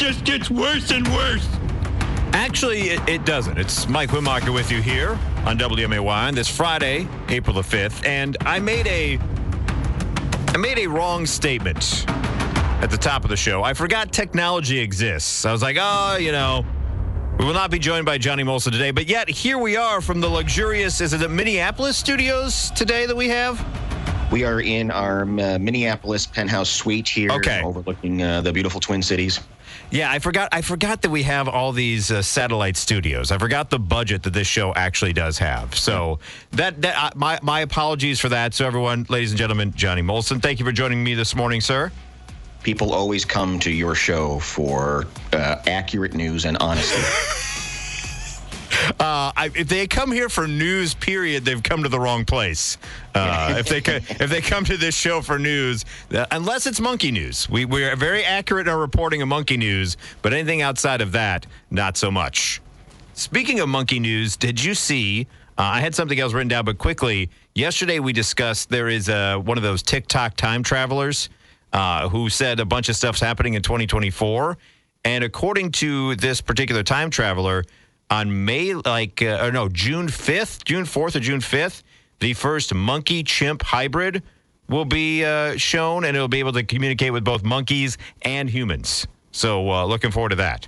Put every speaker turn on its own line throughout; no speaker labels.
just gets worse and worse.
Actually, it doesn't. It's Mike Wimacher with you here on WMAY on this Friday, April the 5th, and I made a wrong statement at the top of the show. I forgot technology exists. I was like, we will not be joined by Johnny Molson today, but yet here we are from the luxurious, is it the Minneapolis studios today that we have?
We are in our Minneapolis penthouse suite here, overlooking the beautiful Twin Cities.
Yeah, I forgot that we have all these satellite studios. I forgot the budget that this show actually does have. So my apologies for that. So everyone, ladies and gentlemen, Johnny Molson, thank you for joining me this morning, sir.
People always come to your show for accurate news and honesty.
If they come here for news, period, they've come to the wrong place. If they come to this show for news, unless it's monkey news, we are very accurate in our reporting of monkey news, but anything outside of that, not so much. Speaking of monkey news, did you see? I had something else written down, but quickly. Yesterday we discussed there is one of those TikTok time travelers who said a bunch of stuff's happening in 2024, and according to this particular time traveler. On June 4th or June 5th, the first monkey-chimp hybrid will be shown, and it'll be able to communicate with both monkeys and humans. So looking forward to that.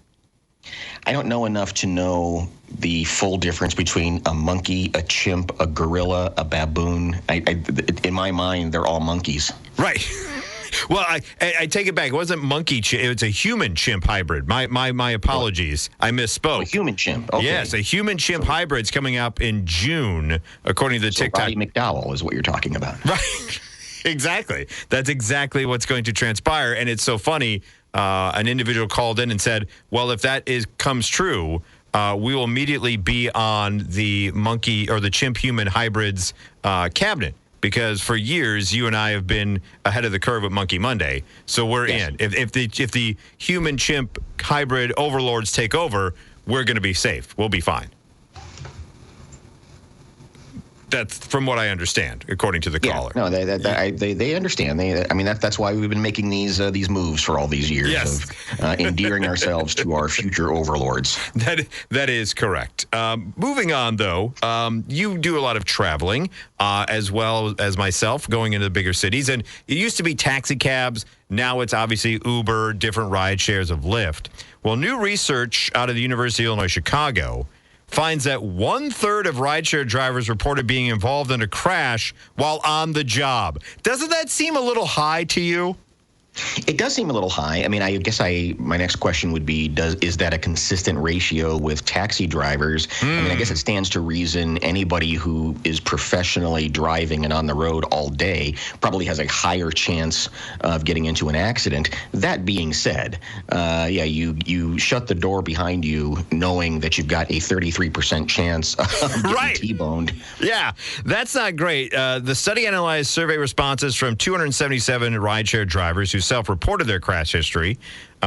I don't know enough to know the full difference between a monkey, a chimp, a gorilla, a baboon. In my mind, they're all monkeys.
Right. Well, I take it back. It wasn't monkey chimp. It's a human chimp hybrid. My apologies. I misspoke.
A human chimp. Okay.
Yes, a human chimp hybrid's coming up in June, according to the TikTok.
Roddy McDowell is what you're talking about.
Right. Exactly. That's exactly what's going to transpire. And it's so funny. An individual called in and said, well, if that comes true, we will immediately be on the monkey or the chimp human hybrids cabinet. Because for years, you and I have been ahead of the curve with Monkey Monday. So we're in. If the human-chimp hybrid overlords take over, we're going to be safe. We'll be fine. That's from what I understand, according to the caller.
No, they understand. That's why we've been making these moves for all these years of endearing ourselves to our future overlords.
That is correct. Moving on, though, you do a lot of traveling, as well as myself, going into the bigger cities. And it used to be taxi cabs. Now it's obviously Uber, different ride shares of Lyft. Well, new research out of the University of Illinois, Chicago, finds that 1/3 of rideshare drivers reported being involved in a crash while on the job. Doesn't that seem a little high to you?
It does seem a little high. I mean, I guess my next question would be, is that a consistent ratio with taxi drivers? I mean, I guess it stands to reason anybody who is professionally driving and on the road all day probably has a higher chance of getting into an accident. That being said, you shut the door behind you knowing that you've got a 33% chance of getting T-boned.
Yeah, that's not great. The study analyzed survey responses from 277 rideshare drivers who self-reported their crash history.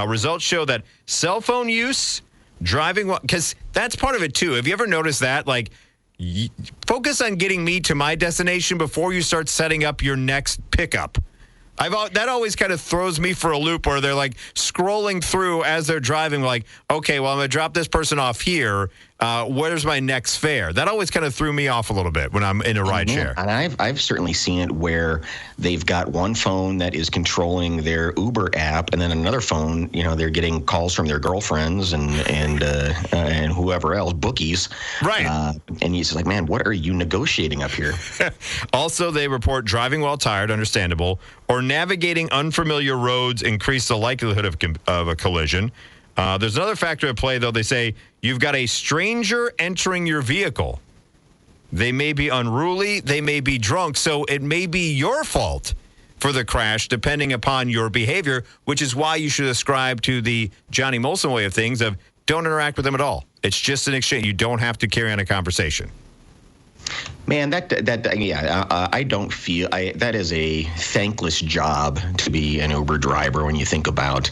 Results show that cell phone use, driving, because that's part of it too. Have you ever noticed that? Like, focus on getting me to my destination before you start setting up your next pickup. That always kind of throws me for a loop where they're like scrolling through as they're driving, like, okay, well, I'm going to drop this person off here. Where's my next fare? That always kind of threw me off a little bit when I'm in a ride share.
And I've certainly seen it where they've got one phone that is controlling their Uber app, and then another phone, they're getting calls from their girlfriends and whoever else, bookies.
Right.
And he's like, man, what are you negotiating up here?
Also, they report driving while tired, understandable, or navigating unfamiliar roads increase the likelihood of a collision. There's another factor at play, though. They say you've got a stranger entering your vehicle. They may be unruly. They may be drunk. So it may be your fault for the crash, depending upon your behavior, which is why you should ascribe to the Johnny Molson way of things of don't interact with them at all. It's just an exchange. You don't have to carry on a conversation.
Man, I don't feel that is a thankless job to be an Uber driver when you think about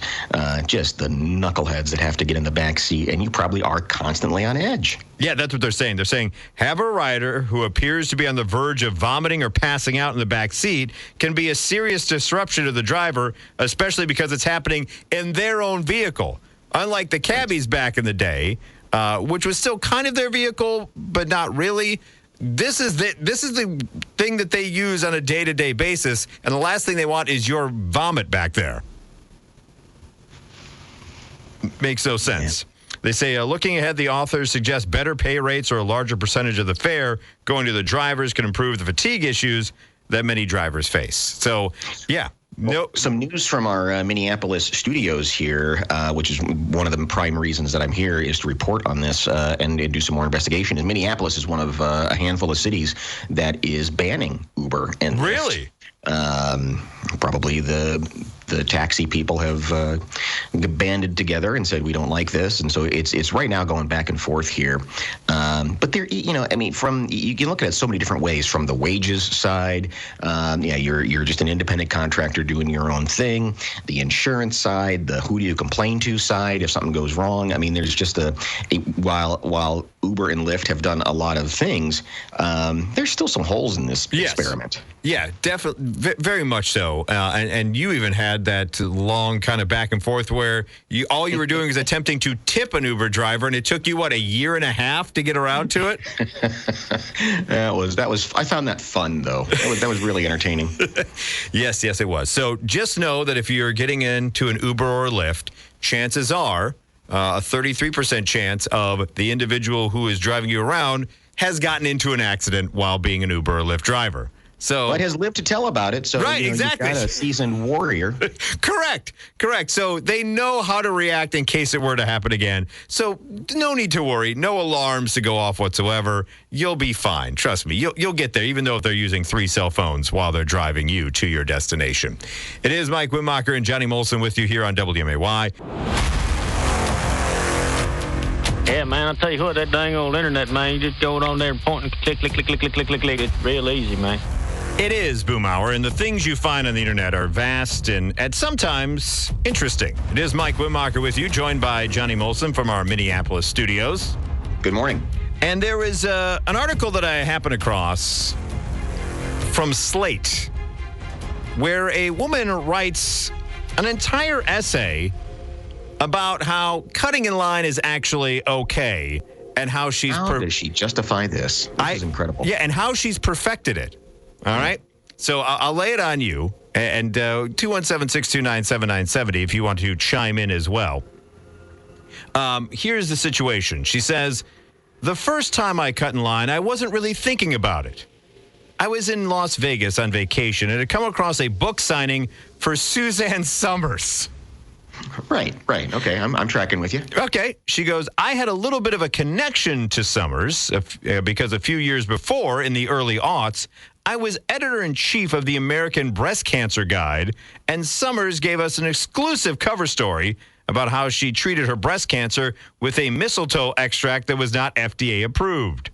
just the knuckleheads that have to get in the back seat, and you probably are constantly on edge.
Yeah, that's what they're saying. They're saying have a rider who appears to be on the verge of vomiting or passing out in the back seat can be a serious disruption to the driver, especially because it's happening in their own vehicle. unlike the cabbies back in the day, which was still kind of their vehicle, but not really. This is the thing that they use on a day-to-day basis, and the last thing they want is your vomit back there. Makes no sense. Yeah. They say, looking ahead, the authors suggest better pay rates or a larger percentage of the fare going to the drivers can improve the fatigue issues that many drivers face. So, yeah.
Well, some news from our Minneapolis studios here, which is one of the prime reasons that I'm here, is to report on this and do some more investigation. And Minneapolis is one of a handful of cities that is banning Uber and Lyft.
Really?
Probably the taxi people have banded together and said we don't like this, and so it's right now going back and forth here. But there, I mean, you can look at it so many different ways. From the wages side, you're just an independent contractor doing your own thing. The insurance side, the who do you complain to side if something goes wrong. I mean, there's just while Uber and Lyft have done a lot of things, there's still some holes in this experiment.
Yeah, definitely, very much so. And you even had that long kind of back and forth where all you were doing is attempting to tip an Uber driver, and it took you, a year and a half to get around to it?
That was. I found that fun, though. That was really entertaining.
Yes, it was. So just know that if you're getting into an Uber or a Lyft, chances are a 33% chance of the individual who is driving you around has gotten into an accident while being an Uber or Lyft driver.
But has lived to tell about it. So,
right, exactly.
You've got a seasoned warrior.
Correct. So they know how to react in case it were to happen again. So no need to worry. No alarms to go off whatsoever. You'll be fine. Trust me. You'll get there, even though if they're using 3 cell phones while they're driving you to your destination. It is Mike Wittmacher and Johnny Molson with you here on WMAY.
Yeah, man, I'll tell you what, that dang old internet, man, you just go on there and point and click. It's real easy, man.
It is Boom Hour, and the things you find on the internet are vast and sometimes interesting. It is Mike Wittmacher with you, joined by Johnny Molson from our Minneapolis studios.
Good morning.
And there was an article that I happened across from Slate where a woman writes an entire essay about how cutting in line is actually okay and how she's...
How does she justify this? This is incredible.
Yeah, and how she's perfected it. All right? So I'll lay it on you, and 217-629-7970 if you want to chime in as well. Here's the situation. She says, the first time I cut in line, I wasn't really thinking about it. I was in Las Vegas on vacation and had come across a book signing for Suzanne Summers.
Right. Okay, I'm tracking with you.
Okay. She goes, I had a little bit of a connection to Summers because a few years before, in the early aughts, I was editor-in-chief of the American Breast Cancer Guide, and Summers gave us an exclusive cover story about how she treated her breast cancer with a mistletoe extract that was not FDA approved.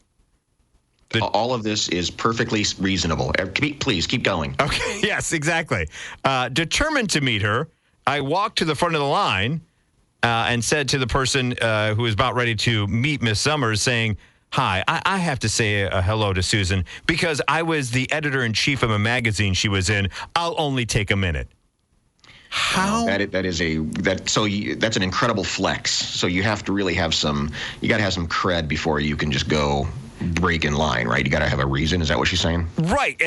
All of this is perfectly reasonable. Please keep going.
Okay. Yes, exactly. Determined to meet her, I walked to the front of the line and said to the person who was about ready to meet Miss Summers, saying, hi, I have to say a hello to Susan because I was the editor-in-chief of a magazine she was in. I'll only take a minute. How?
That's an incredible flex. So you have to really you got to have some cred before you can just go break in line, right? You got to have a reason. Is that what she's saying?
Right.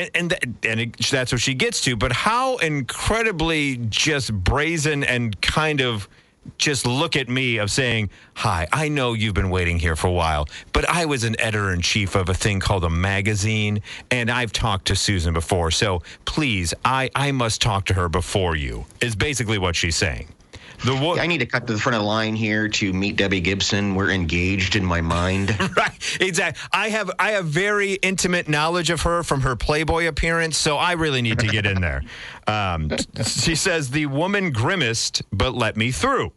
That's what she gets to. But how incredibly just brazen and kind of just look at me of saying, hi, I know you've been waiting here for a while, but I was an editor-in-chief of a thing called a magazine, and I've talked to Susan before, so please, I must talk to her before you, is basically what she's saying.
I need to cut to the front of the line here to meet Debbie Gibson. We're engaged in my mind.
Right, exactly. I have very intimate knowledge of her from her Playboy appearance, so I really need to get in there. She says, the woman grimaced, but let me through.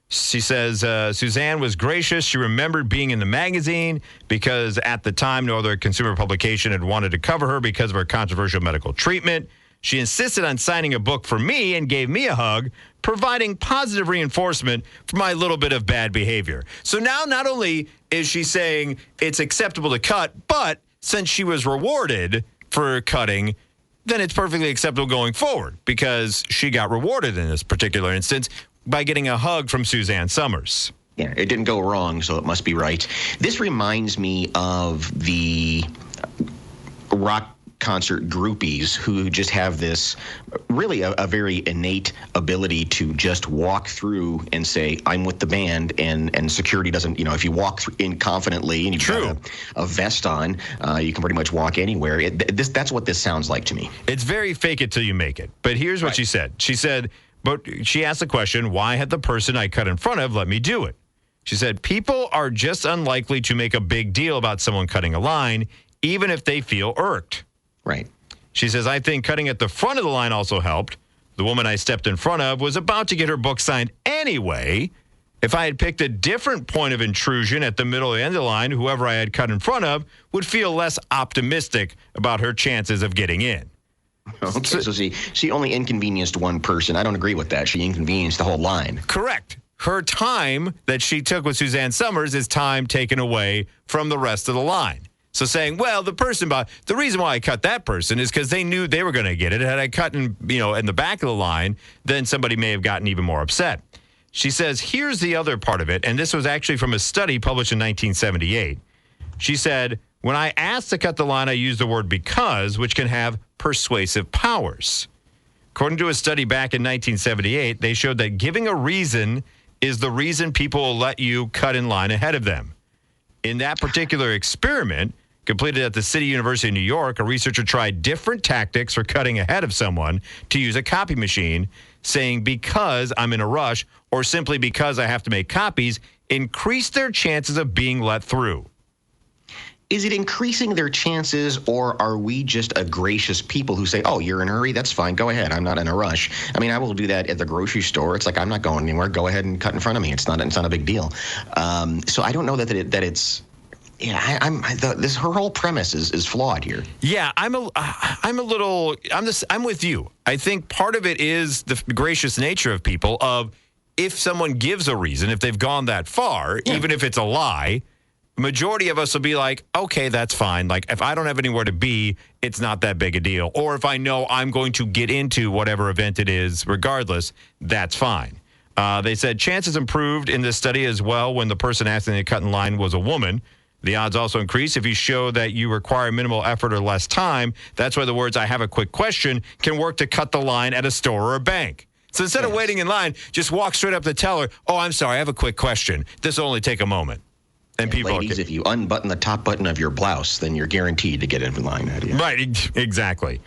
She says, Suzanne was gracious. She remembered being in the magazine because at the time, no other consumer publication had wanted to cover her because of her controversial medical treatment. She insisted on signing a book for me and gave me a hug, providing positive reinforcement for my little bit of bad behavior. So now not only is she saying it's acceptable to cut, but since she was rewarded for cutting, then it's perfectly acceptable going forward because she got rewarded in this particular instance by getting a hug from Suzanne Summers.
Yeah, it didn't go wrong, so it must be right. This reminds me of the rock concert groupies who just have this really a very innate ability to just walk through and say, I'm with the band, and security doesn't, if you walk in confidently and you've got a vest on, you can pretty much walk anywhere. That's what this sounds like to me.
It's very fake it till you make it. But here's what she said. She said, but she asked the question, why had the person I cut in front of let me do it? She said, people are just unlikely to make a big deal about someone cutting a line, even if they feel irked.
Right.
She says, I think cutting at the front of the line also helped. The woman I stepped in front of was about to get her book signed anyway. If I had picked a different point of intrusion at the middle or the end of the line, whoever I had cut in front of would feel less optimistic about her chances of getting in.
Okay, so she only inconvenienced one person. I don't agree with that. She inconvenienced the whole line.
Correct. Her time that she took with Suzanne Summers is time taken away from the rest of the line. So saying, well, the reason why I cut that person is because they knew they were going to get it. Had I cut in the back of the line, then somebody may have gotten even more upset. She says, here's the other part of it, and this was actually from a study published in 1978. She said, when I asked to cut the line, I used the word because, which can have persuasive powers. According to a study back in 1978, they showed that giving a reason is the reason people will let you cut in line ahead of them. In that particular experiment, completed at the City University of New York, a researcher tried different tactics for cutting ahead of someone to use a copy machine, saying because I'm in a rush or simply because I have to make copies, increase their chances of being let through.
Is it increasing their chances, or are we just a gracious people who say, oh, you're in a hurry? That's fine. Go ahead. I'm not in a rush. I mean, I will do that at the grocery store. It's like, I'm not going anywhere. Go ahead and cut in front of me. It's not a big deal. So I don't know that it's. Yeah, her whole premise is flawed here.
Yeah, I'm with you. I think part of it is the gracious nature of people of if someone gives a reason, if they've gone that far, even if it's a lie, majority of us will be like, okay, that's fine. Like if I don't have anywhere to be, it's not that big a deal. Or if I know I'm going to get into whatever event it is, regardless, that's fine. They said chances improved in this study as well when the person asking to cut in line was a woman. The odds also increase if you show that you require minimal effort or less time. That's why the words, I have a quick question, can work to cut the line at a store or a bank. So instead of waiting in line, just walk straight up to the teller. Oh, I'm sorry, I have a quick question. This will only take a moment. And people,
ladies, if you unbutton the top button of your blouse, then you're guaranteed to get in line.
Right, exactly.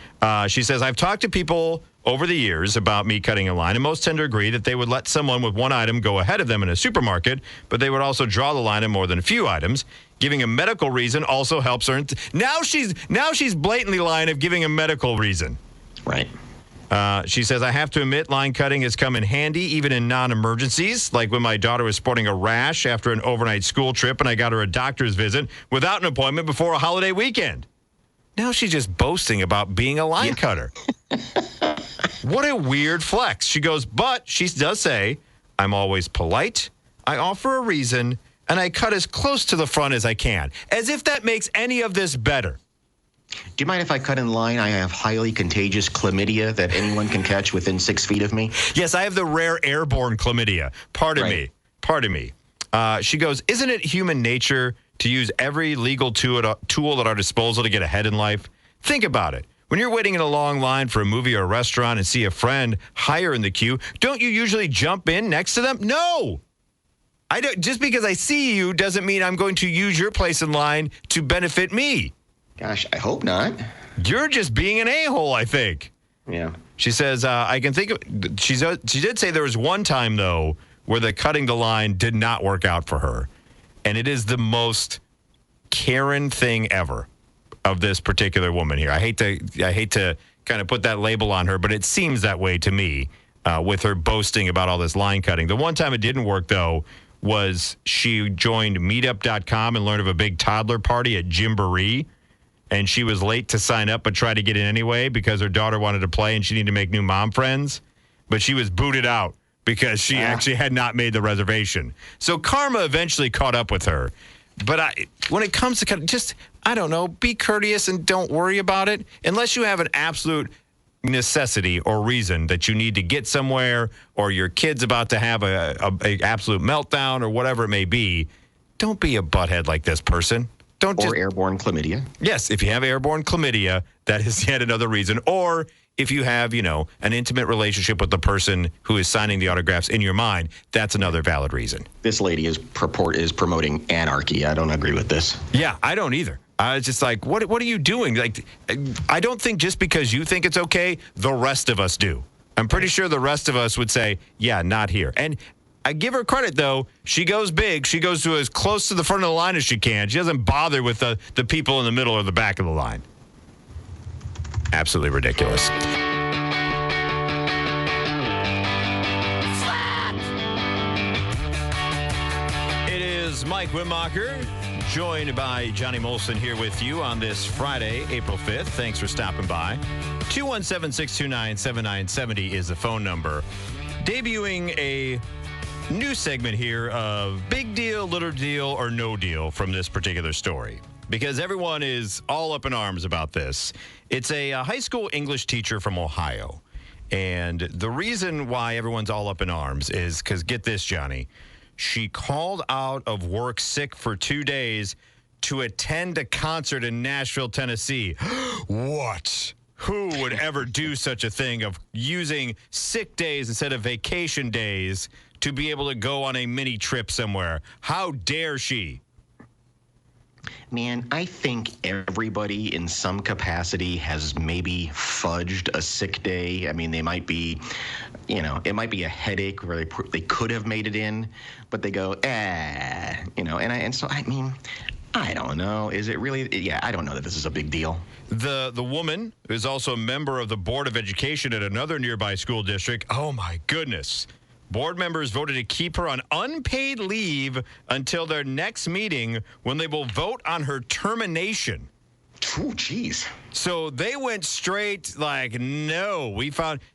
She says, I've talked to people over the years about me cutting a line, and most tend to agree that they would let someone with one item go ahead of them in a supermarket, but they would also draw the line at more than a few items. Giving a medical reason also helps her. Now she's blatantly lying of giving a medical reason.
Right.
She says, I have to admit, line cutting has come in handy, even in non-emergencies, like when my daughter was sporting a rash after an overnight school trip and I got her a doctor's visit without an appointment before a holiday weekend. Now she's just boasting about being a line cutter. What a weird flex. She goes, but she does say, I'm always polite, I offer a reason, and I cut as close to the front as I can. As if that makes any of this better.
Do you mind if I cut in line? I have highly contagious chlamydia that anyone can catch within 6 feet of me.
Yes, I have the rare airborne chlamydia. Pardon me. She goes, isn't it human nature to use every legal tool at our disposal to get ahead in life? Think about it. When you're waiting in a long line for a movie or a restaurant and see a friend higher in the queue, don't you usually jump in next to them? No. I don't. Just because I see you doesn't mean I'm going to use your place in line to benefit me.
Gosh, I hope not.
You're just being an a-hole, I think.
Yeah.
She says, I can think of, she did say there was one time, though, where the cutting the line did not work out for her. And it is the most Karen thing ever of this particular woman here. I hate to kind of put that label on her, but it seems that way to me with her boasting about all this line cutting. The one time it didn't work, though, was she joined meetup.com and learned of a big toddler party at Gymboree. And she was late to sign up but tried to get in anyway because her daughter wanted to play and she needed to make new mom friends. But she was booted out because she actually had not made the reservation. So karma eventually caught up with her. But when it comes to kind of just, I don't know, be courteous and don't worry about it. Unless you have an absolute necessity or reason that you need to get somewhere or your kid's about to have a absolute meltdown or whatever it may be, don't be a butthead like this person. Or
airborne chlamydia.
Yes, if you have airborne chlamydia, that is yet another reason. Or if you have, an intimate relationship with the person who is signing the autographs in your mind, that's another valid reason.
This lady is promoting anarchy. I don't agree with this.
Yeah, I don't either. I was just like, what are you doing? Like, I don't think just because you think it's okay, the rest of us do. I'm pretty sure the rest of us would say, yeah, not here. And I give her credit, though. She goes big. She goes to as close to the front of the line as she can. She doesn't bother with the people in the middle or the back of the line. Absolutely ridiculous. It is Mike Wimmacher, joined by Johnny Molson here with you on this Friday, April 5th. Thanks for stopping by. 217-629-7970 is the phone number. Debuting a new segment here of big deal, little deal, or no deal from this particular story, because everyone is all up in arms about this. It's a high school English teacher from Ohio, and the reason why everyone's all up in arms is because, get this, Johnny, she called out of work sick for 2 days to attend a concert in Nashville, Tennessee. What? Who would ever do such a thing of using sick days instead of vacation days to be able to go on a mini trip somewhere? How dare she?
Man, I think everybody in some capacity has maybe fudged a sick day. I mean, they might be, it might be a headache where they could have made it in, but they go, and so I mean, I don't know. Is it really? Yeah, I don't know that this is a big deal.
The woman is also a member of the Board of Education at another nearby school district. Oh, my goodness. Board members voted to keep her on unpaid leave until their next meeting when they will vote on her termination.
Oh, geez.
So they went straight like, no.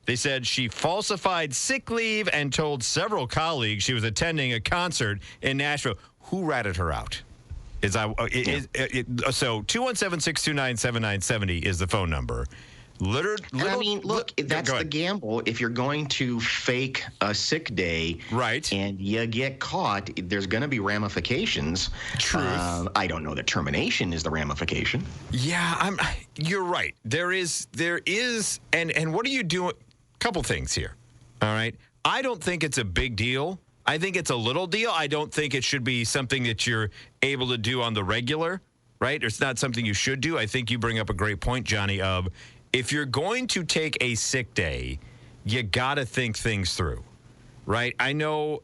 They said she falsified sick leave and told several colleagues she was attending a concert in Nashville. Who ratted her out? So 217-629-7970 is the phone number. Look,
that's the gamble. If you're going to fake a sick day,
right,
and you get caught, there's going to be ramifications.
Truth.
I don't know that termination is the ramification.
Yeah, you're right. There is, and what are you doing? Couple things here. All right. I don't think it's a big deal. I think it's a little deal. I don't think it should be something that you're able to do on the regular, right? It's not something you should do. I think you bring up a great point, Johnny, of if you're going to take a sick day, you got to think things through, right? I know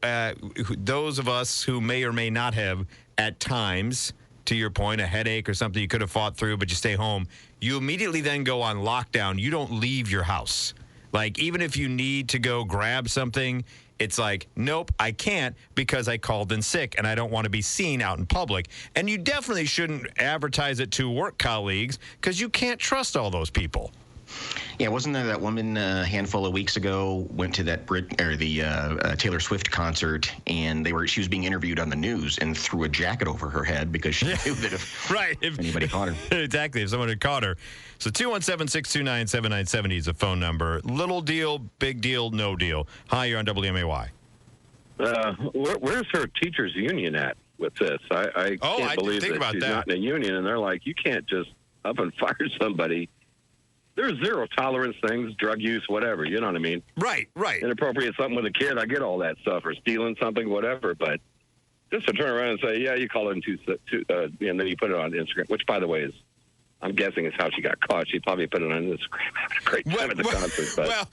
those of us who may or may not have at times, to your point, a headache or something you could have fought through, but you stay home, you immediately then go on lockdown. You don't leave your house. Like, even if you need to go grab something, it's like, nope, I can't because I called in sick and I don't want to be seen out in public. And you definitely shouldn't advertise it to work colleagues because you can't trust all those people.
Yeah, wasn't there that woman a handful of weeks ago went to that Taylor Swift concert, and she was being interviewed on the news and threw a jacket over her head because she knew that if anybody caught her.
Exactly, if someone had caught her. So 217-629-7970 is the phone number. Little deal, big deal, no deal. Hi, you're on WMAY.
Where's her teachers union at with this? I can't believe that she's not in a union, and they're like, you can't just up and fire somebody. There's zero tolerance things, drug use, whatever. You know what I mean?
Right.
Inappropriate something with a kid, I get all that stuff, or stealing something, whatever. But just to turn around and say, yeah, you call it and then you put it on Instagram, which, by the way, I'm guessing is how she got caught. She probably put it on Instagram having a great time at the concert. But.
Well,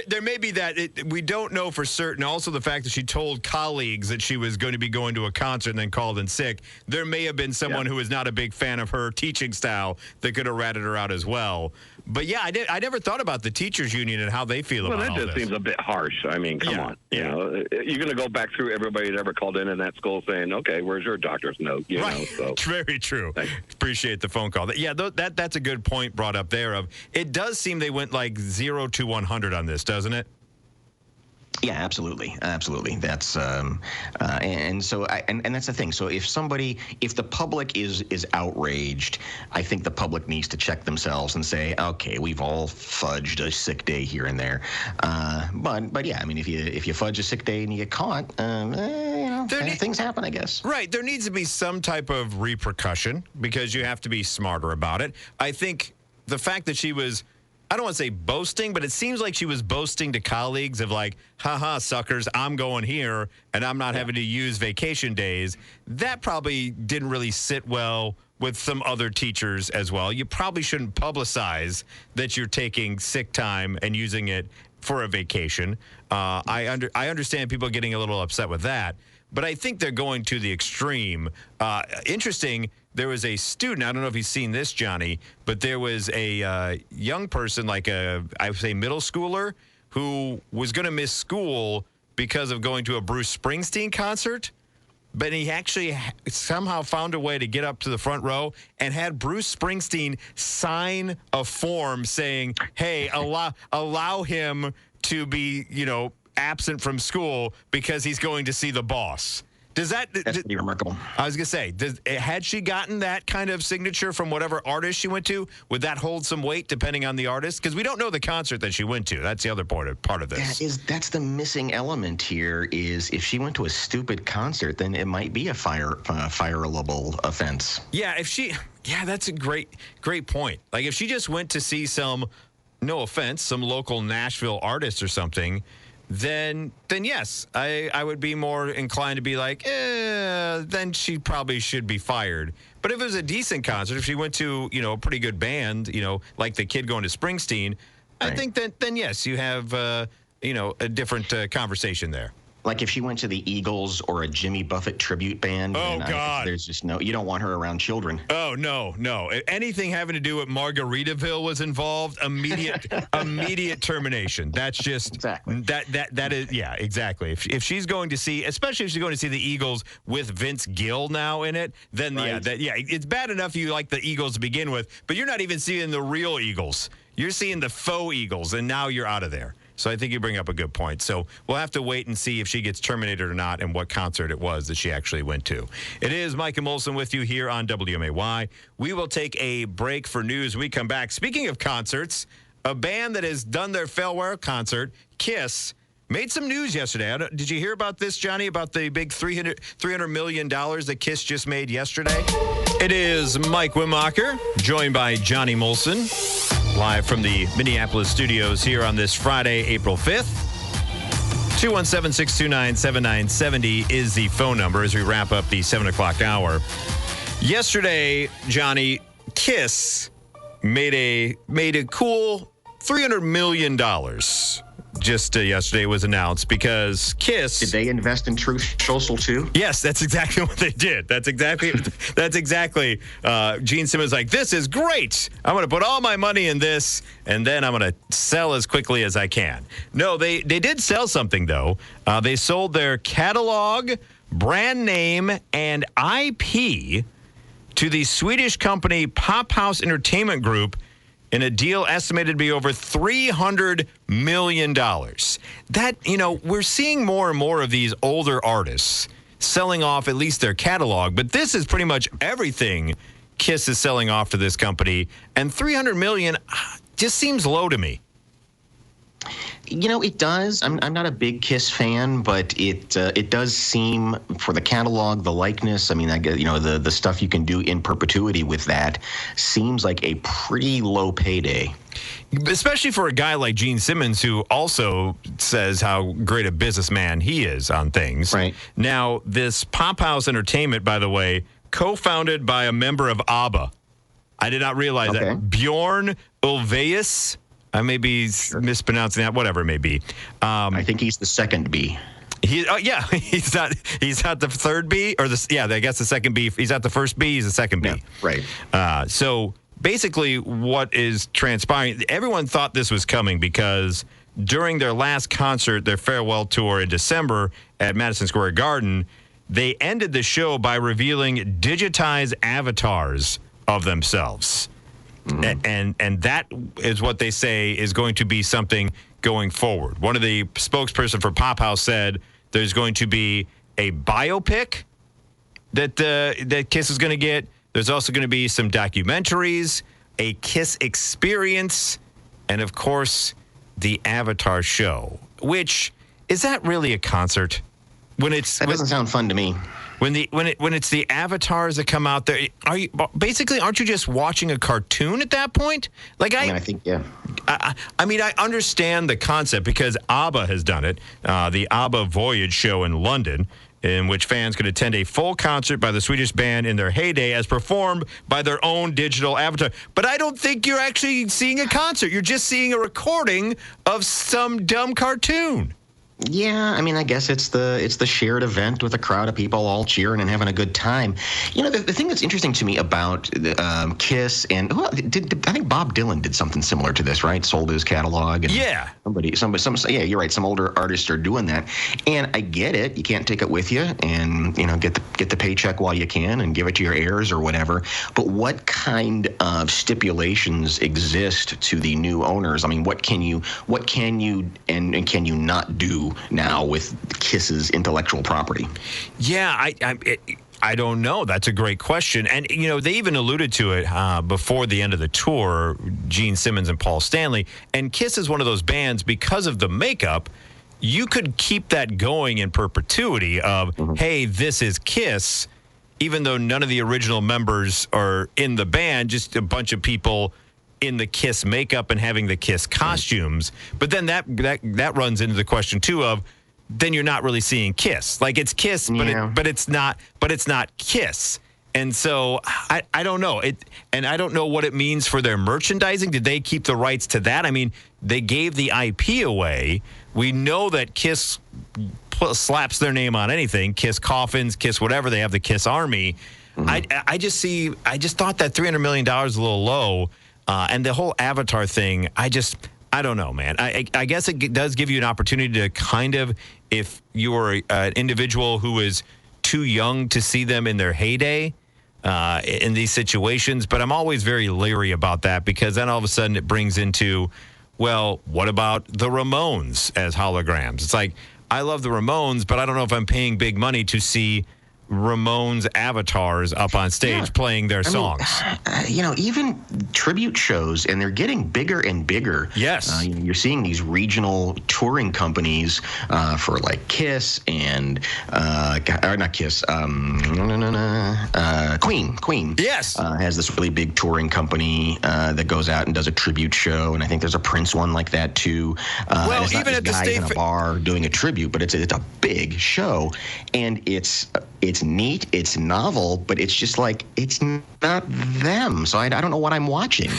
there may be that. We don't know for certain. Also, the fact that she told colleagues that she was going to be going to a concert and then called in sick. There may have been someone who is not a big fan of her teaching style that could have ratted her out as well. But, yeah, I never thought about the teachers union and how they feel about all this.
Well, that just seems a bit harsh. I mean, come on. You know, you're going to go back through everybody that ever called in that school saying, okay, where's your doctor's note? You know, so.
It's very true. Appreciate the phone call. Yeah, that's a good point brought up there. It does seem they went like 0 to 100 on this, doesn't it?
Yeah, absolutely, absolutely. That's and so and that's the thing. So if the public is outraged, I think the public needs to check themselves and say, okay, we've all fudged a sick day here and there. But yeah, I mean, if you fudge a sick day and you get caught, things happen, I guess.
Right. There needs to be some type of repercussion because you have to be smarter about it. I think the fact that she was, I don't want to say boasting, but it seems like she was boasting to colleagues of like, haha, suckers, I'm going here and I'm not having to use vacation days. That probably didn't really sit well with some other teachers as well. You probably shouldn't publicize that you're taking sick time and using it for a vacation. I understand people getting a little upset with that, but I think they're going to the extreme. Interesting, there was a student, I don't know if you've seen this, Johnny, but there was a young person, like I would say middle schooler, who was going to miss school because of going to a Bruce Springsteen concert. But he actually somehow found a way to get up to the front row and had Bruce Springsteen sign a form saying, hey, allow him to be, absent from school because he's going to see the boss.
That's pretty remarkable.
I was going to say, had she gotten that kind of signature from whatever artist she went to, would that hold some weight depending on the artist? Because we don't know the concert that she went to. That's the other part of this.
That's the missing element here is if she went to a stupid concert, then it might be a fireable offense.
Yeah, that's a great point. Like if she just went to see some local Nashville artist or something, then yes, I would be more inclined to be like, then she probably should be fired. But if it was a decent concert, if she went to, a pretty good band, like the kid going to Springsteen, right. I think then yes, you have, a different conversation there.
Like if she went to the Eagles or a Jimmy Buffett tribute band.
Oh, God.
There's just you don't want her around children.
Oh, no. Anything having to do with Margaritaville was involved, immediate termination. That's just,
exactly.
That is, yeah, exactly. If she's going to see, especially if she's going to see the Eagles with Vince Gill now in it, then right. It's bad enough you like the Eagles to begin with, but you're not even seeing the real Eagles. You're seeing the faux Eagles, and now you're out of there. So I think you bring up a good point. So we'll have to wait and see if she gets terminated or not and what concert it was that she actually went to. It is Mike and Molson with you here on WMAY. We will take a break for news. We come back. Speaking of concerts, a band that has done their farewell concert, Kiss, made some news yesterday. Did you hear about this, Johnny, about the big $300 million that Kiss just made yesterday? It is Mike Wimacher, joined by Johnny Molson, live from the Minneapolis studios here on this Friday, April 5th. 217-629-7970 is the phone number as we wrap up the 7 o'clock hour. Yesterday, Johnny, Kiss made a cool $300 million. Just yesterday was announced because Kiss.
Did they invest in Truth Social too?
Yes, that's exactly what they did. That's exactly. Gene Simmons like, this is great. I'm going to put all my money in this, and then I'm going to sell as quickly as I can. No, they did sell something though. They sold their catalog, brand name, and IP to the Swedish company Pop House Entertainment Group in a deal estimated to be over $300 million. That, we're seeing more and more of these older artists selling off at least their catalog, but this is pretty much everything Kiss is selling off to this company, and $300 million just seems low to me.
It does. I'm not a big Kiss fan, but it does seem, for the catalog, the likeness, I mean, I guess, the stuff you can do in perpetuity with that seems like a pretty low payday.
Especially for a guy like Gene Simmons, who also says how great a businessman he is on things.
Right.
Now, this Pop House Entertainment, by the way, co-founded by a member of ABBA. I did not realize that. Bjorn Ulvaeus. I may be mispronouncing that, whatever it may be.
I think he's the second B.
He's not the third B I guess the second B. He's not the first B. He's the second B.
Yeah, right.
So basically, what is transpiring? Everyone thought this was coming because during their last concert, their farewell tour in December at Madison Square Garden, they ended the show by revealing digitized avatars of themselves. Mm-hmm. And that is what they say is going to be something going forward. One of the spokesperson for Pop House said there's going to be a biopic that Kiss is going to get. There's also going to be some documentaries, a Kiss experience, and of course, the Avatar show. Which, is that really a concert? That
doesn't sound fun to me.
When it's the avatars that come out there, aren't you just watching a cartoon at that point?
I think, yeah.
I understand the concept because ABBA has done it, the ABBA Voyage show in London, in which fans could attend a full concert by the Swedish band in their heyday as performed by their own digital avatar. But I don't think you're actually seeing a concert. You're just seeing a recording of some dumb cartoon.
Yeah, I guess it's the shared event with a crowd of people all cheering and having a good time. The thing that's interesting to me about Kiss and I think Bob Dylan did something similar to this, right? Sold his catalog. And
yeah.
Yeah, you're right. Some older artists are doing that, and I get it. You can't take it with you, and get the paycheck while you can, and give it to your heirs or whatever. But what kind of stipulations exist to the new owners? What can you and can you not do now with Kiss's intellectual property?
Yeah, I don't know. That's a great question. And, they even alluded to it before the end of the tour, Gene Simmons and Paul Stanley. And Kiss is one of those bands, because of the makeup, you could keep that going in perpetuity of, hey, this is Kiss, even though none of the original members are in the band, just a bunch of people in the Kiss makeup and having the Kiss costumes. But then that runs into the question too of, then you're not really seeing Kiss. It's Kiss, but it's not Kiss. And so I don't know it, and I don't know what it means for their merchandising. Did they keep the rights to that? They gave the IP away. We know that Kiss slaps their name on anything. Kiss coffins, Kiss whatever. They have the Kiss Army. I just thought that $300 million is a little low. And the whole Avatar thing, I don't know, man. I guess it does give you an opportunity to kind of, if you were an individual who is too young to see them in their heyday in these situations. But I'm always very leery about that, because then all of a sudden it brings into, well, what about the Ramones as holograms? It's like, I love the Ramones, but I don't know if I'm paying big money to see Ramones avatars up on stage playing their songs.
Even tribute shows, and they're getting bigger and bigger.
Yes.
You're seeing these regional touring companies for like Kiss and not Kiss, Queen.
Yes.
Has this really big touring company that goes out and does a tribute show, and I think there's a Prince one like that too.
Well,
it's not
even at the
guys in a bar doing a tribute, but it's a big show, and it's neat, it's novel, but it's just like, it's not them. So I don't know what I'm watching.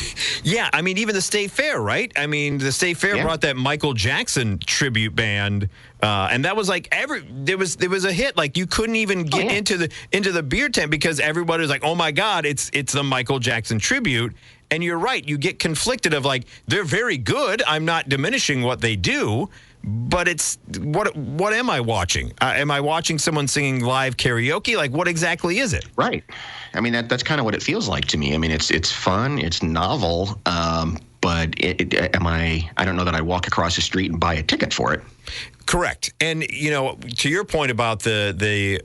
Yeah, even the State Fair, right? The State Fair brought that Michael Jackson tribute band, and that was like there was a hit. Like, you couldn't even get into the beer tent because everybody was like, oh my God, it's the Michael Jackson tribute. And you're right, you get conflicted of like, they're very good. I'm not diminishing what they do. But it's what am I watching? Am I watching someone singing live karaoke? Like, what exactly is it?
Right. That's kind of what it feels like to me. It's fun, it's novel, but I don't know that I walk across the street and buy a ticket for it.
Correct. And to your point about the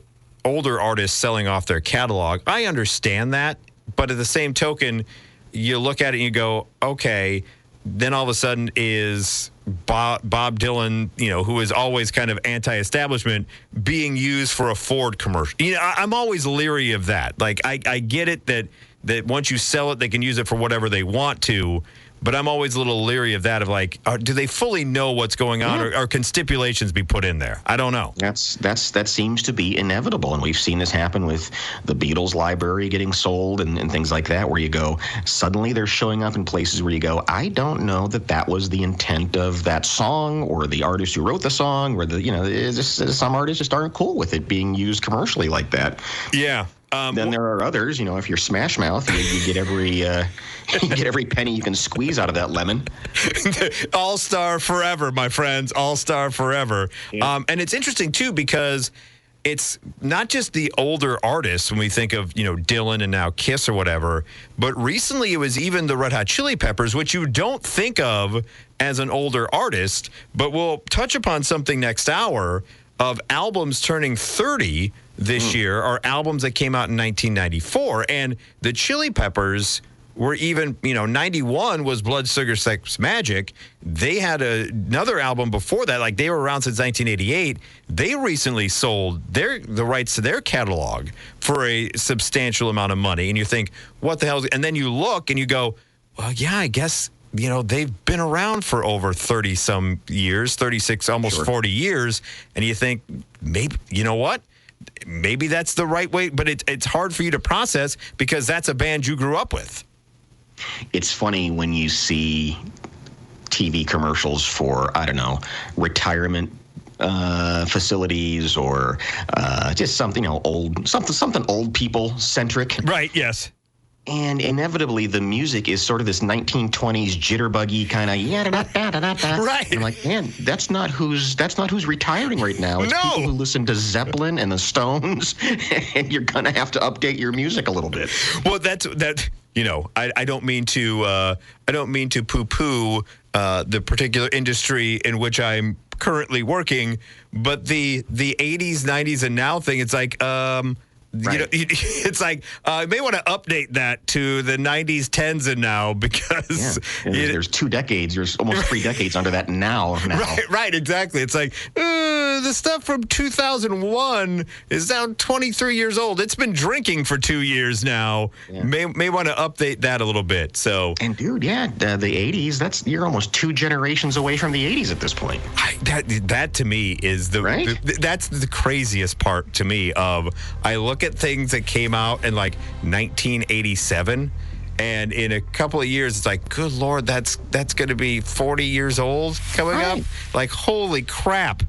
older artists selling off their catalog, I understand that, but at the same token, you look at it and you go, okay, then all of a sudden is Bob Dylan, who is always kind of anti-establishment, being used for a Ford commercial. I'm always leery of that. Like, I get it that once you sell it, they can use it for whatever they want to. But I'm always a little leery of that, of like, do they fully know what's going on, or can stipulations be put in there? I don't know.
That seems to be inevitable, and we've seen this happen with the Beatles library getting sold and things like that, where you go, suddenly they're showing up in places where you go, I don't know that was the intent of that song, or the artist who wrote the song, or some artists just aren't cool with it being used commercially like that.
Yeah.
Then there are others, if you're Smash Mouth, you get every penny you can squeeze out of that lemon.
All-star forever, my friends. All-star forever. Yeah. And it's interesting, too, because it's not just the older artists when we think of, Dylan and now Kiss or whatever, but recently it was even the Red Hot Chili Peppers, which you don't think of as an older artist, but we'll touch upon something next hour of albums turning 30 this year, or albums that came out in 1994. And the Chili Peppers were even, 91 was Blood, Sugar, Sex, Magic. They had another album before that. Like, they were around since 1988. They recently sold the rights to their catalog for a substantial amount of money. And you think, what the hell? And then you look and you go, well, yeah, I guess, they've been around for over 30-some years, 36, almost 40 years. And you think, maybe, you know what? Maybe that's the right way. But it's hard for you to process because that's a band you grew up with.
It's funny when you see TV commercials for, I don't know, retirement facilities or just something, something old people centric.
Right. Yes.
And inevitably, the music is sort of this 1920s jitterbuggy kind of
Right.
And I'm like, man, that's not who's retiring right now. It's people who listen to Zeppelin and the Stones, and you're gonna have to update your music a little bit.
Well, that. I don't mean to poo-poo the particular industry in which I'm currently working, but the 80s, 90s, and now thing, it's like,
Right.
it's like I may want to update that to the 90s, 10s, and now because
there's 2 decades, there's almost 3 decades under that now.
Right, exactly. It's like the stuff from 2001 is now 23 years old. It's been drinking for 2 years now. Yeah. May want to update that a little bit. So,
and dude, the 80s. You're almost 2 generations away from the 80s at this point.
That to me is that's the craziest part to me. I look at things that came out in like 1987, and in a couple of years, it's like, good Lord, that's going to be 40 years old coming up. Like, holy crap.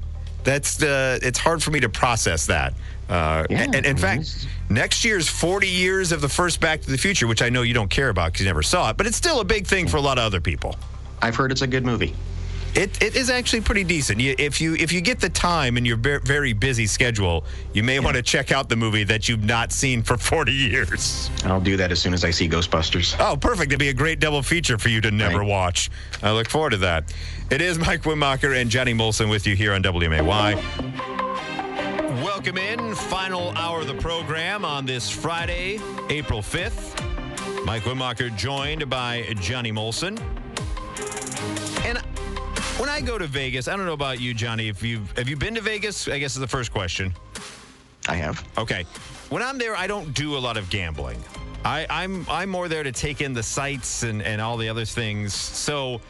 It's hard for me to process that. And in fact, next year's 40 years of the first Back to the Future, which I know you don't care about because you never saw it, but it's still a big thing for a lot of other people.
I've heard it's a good movie.
It is actually pretty decent. If you get the time in your very busy schedule, you may want to check out the movie that you've not seen for 40 years.
I'll do that as soon as I see Ghostbusters.
Oh, perfect. It'd be a great double feature for you to never watch. I look forward to that. It is Mike Wimacher and Johnny Molson with you here on WMAY. Welcome in. Final hour of the program on this Friday, April 5th. Mike Wimacher joined by Johnny Molson. And when I go to Vegas, I don't know about you, Johnny. Have you been to Vegas? I guess is the first question.
I have.
Okay. When I'm there, I don't do a lot of gambling. I'm more there to take in the sights and all the other things. So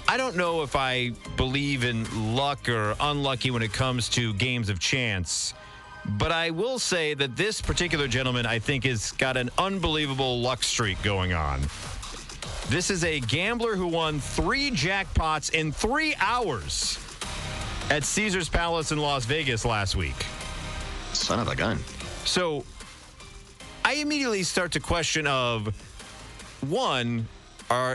I don't know if I believe in luck or unlucky when it comes to games of chance. But I will say that this particular gentleman, I think, has got an unbelievable luck streak going on. This is a gambler who won 3 jackpots in 3 hours at Caesars Palace in Las Vegas last week.
Son of a gun.
So I immediately start to question of, one,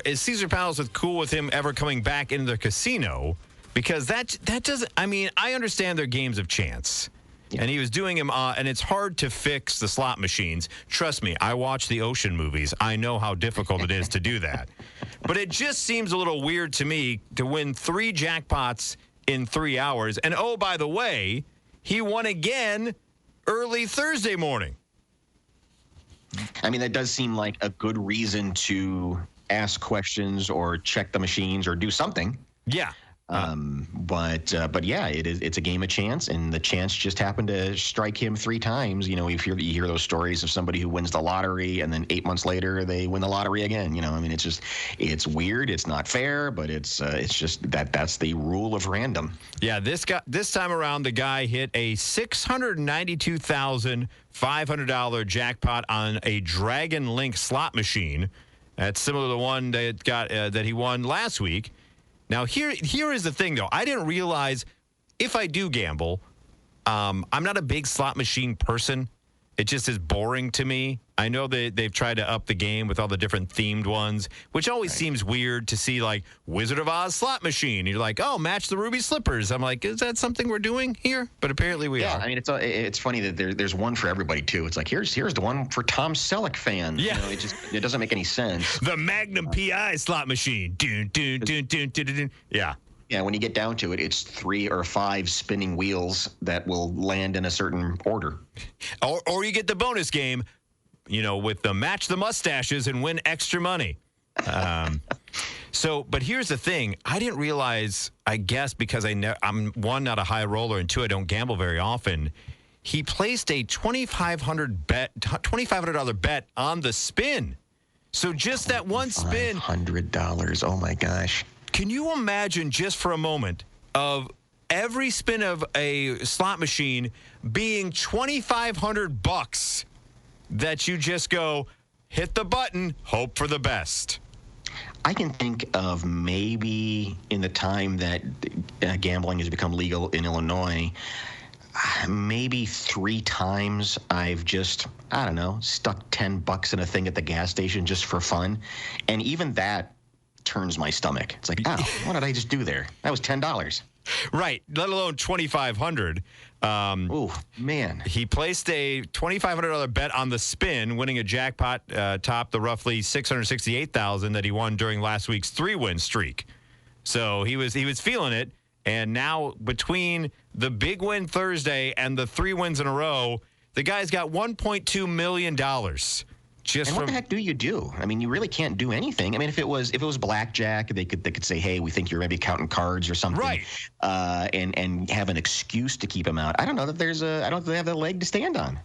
is Caesars Palace cool with him ever coming back into the casino? Because that doesn't, I understand they're games of chance. Yeah. And he was doing them, and it's hard to fix the slot machines. Trust me, I watch the Ocean movies. I know how difficult it is to do that. But it just seems a little weird to me to win 3 jackpots in 3 hours. And, oh, by the way, he won again early Thursday morning.
That does seem like a good reason to ask questions or check the machines or do something.
Yeah.
But yeah, it's a game of chance, and the chance just happened to strike him 3 times. You hear those stories of somebody who wins the lottery and then 8 months later they win the lottery again. It's weird. It's not fair, but it's just that's the rule of random. Yeah,
this time around, the guy hit a $692,500 jackpot on a Dragon Link slot machine. That's similar to the one that he won last week. Now, here is the thing, though. I didn't realize if I do gamble, I'm not a big slot machine person. It just is boring to me. I know they've tried to up the game with all the different themed ones, which always seems weird to see, like, Wizard of Oz slot machine. You're like, oh, match the ruby slippers. I'm like, is that something we're doing here? But apparently we are.
Yeah, I mean, it's funny that there's one for everybody, too. It's like, here's the one for Tom Selleck fans.
Yeah.
It doesn't make any sense.
The Magnum PI slot machine. Dun, dun, dun, dun, dun, dun, dun. Yeah.
Yeah, when you get down to it, it's 3 or 5 spinning wheels that will land in a certain order.
Or you get the bonus game, with the match the mustaches and win extra money. But here's the thing. I didn't realize, I guess because I'm, one, not a high roller, and two, I don't gamble very often. He placed a $2,500 bet on the spin. So just that one spin.
$100. Oh, my gosh.
Can you imagine just for a moment of every spin of a slot machine being $2,500 that you just go, hit the button, hope for the best?
I can think of maybe in the time that gambling has become legal in Illinois, maybe 3 times I've just, I don't know, stuck $10 in a thing at the gas station just for fun. And even that turns my stomach. It's like, oh, what did I just do there? That was $10.
Right, let alone $2,500.
Oh, man.
He placed a $2,500 bet on the spin, winning a jackpot top the roughly $668,000 that he won during last week's 3-win streak. So he was feeling it, and now between the big win Thursday and the 3 wins in a row, the guy's got $1.2 million. What the heck do you do? I mean, you really can't do anything. I mean, if it was blackjack, they could say, "Hey, we think you're maybe counting cards or something," right?
And have an excuse to keep him out. I don't know that I don't think they have that leg to stand on.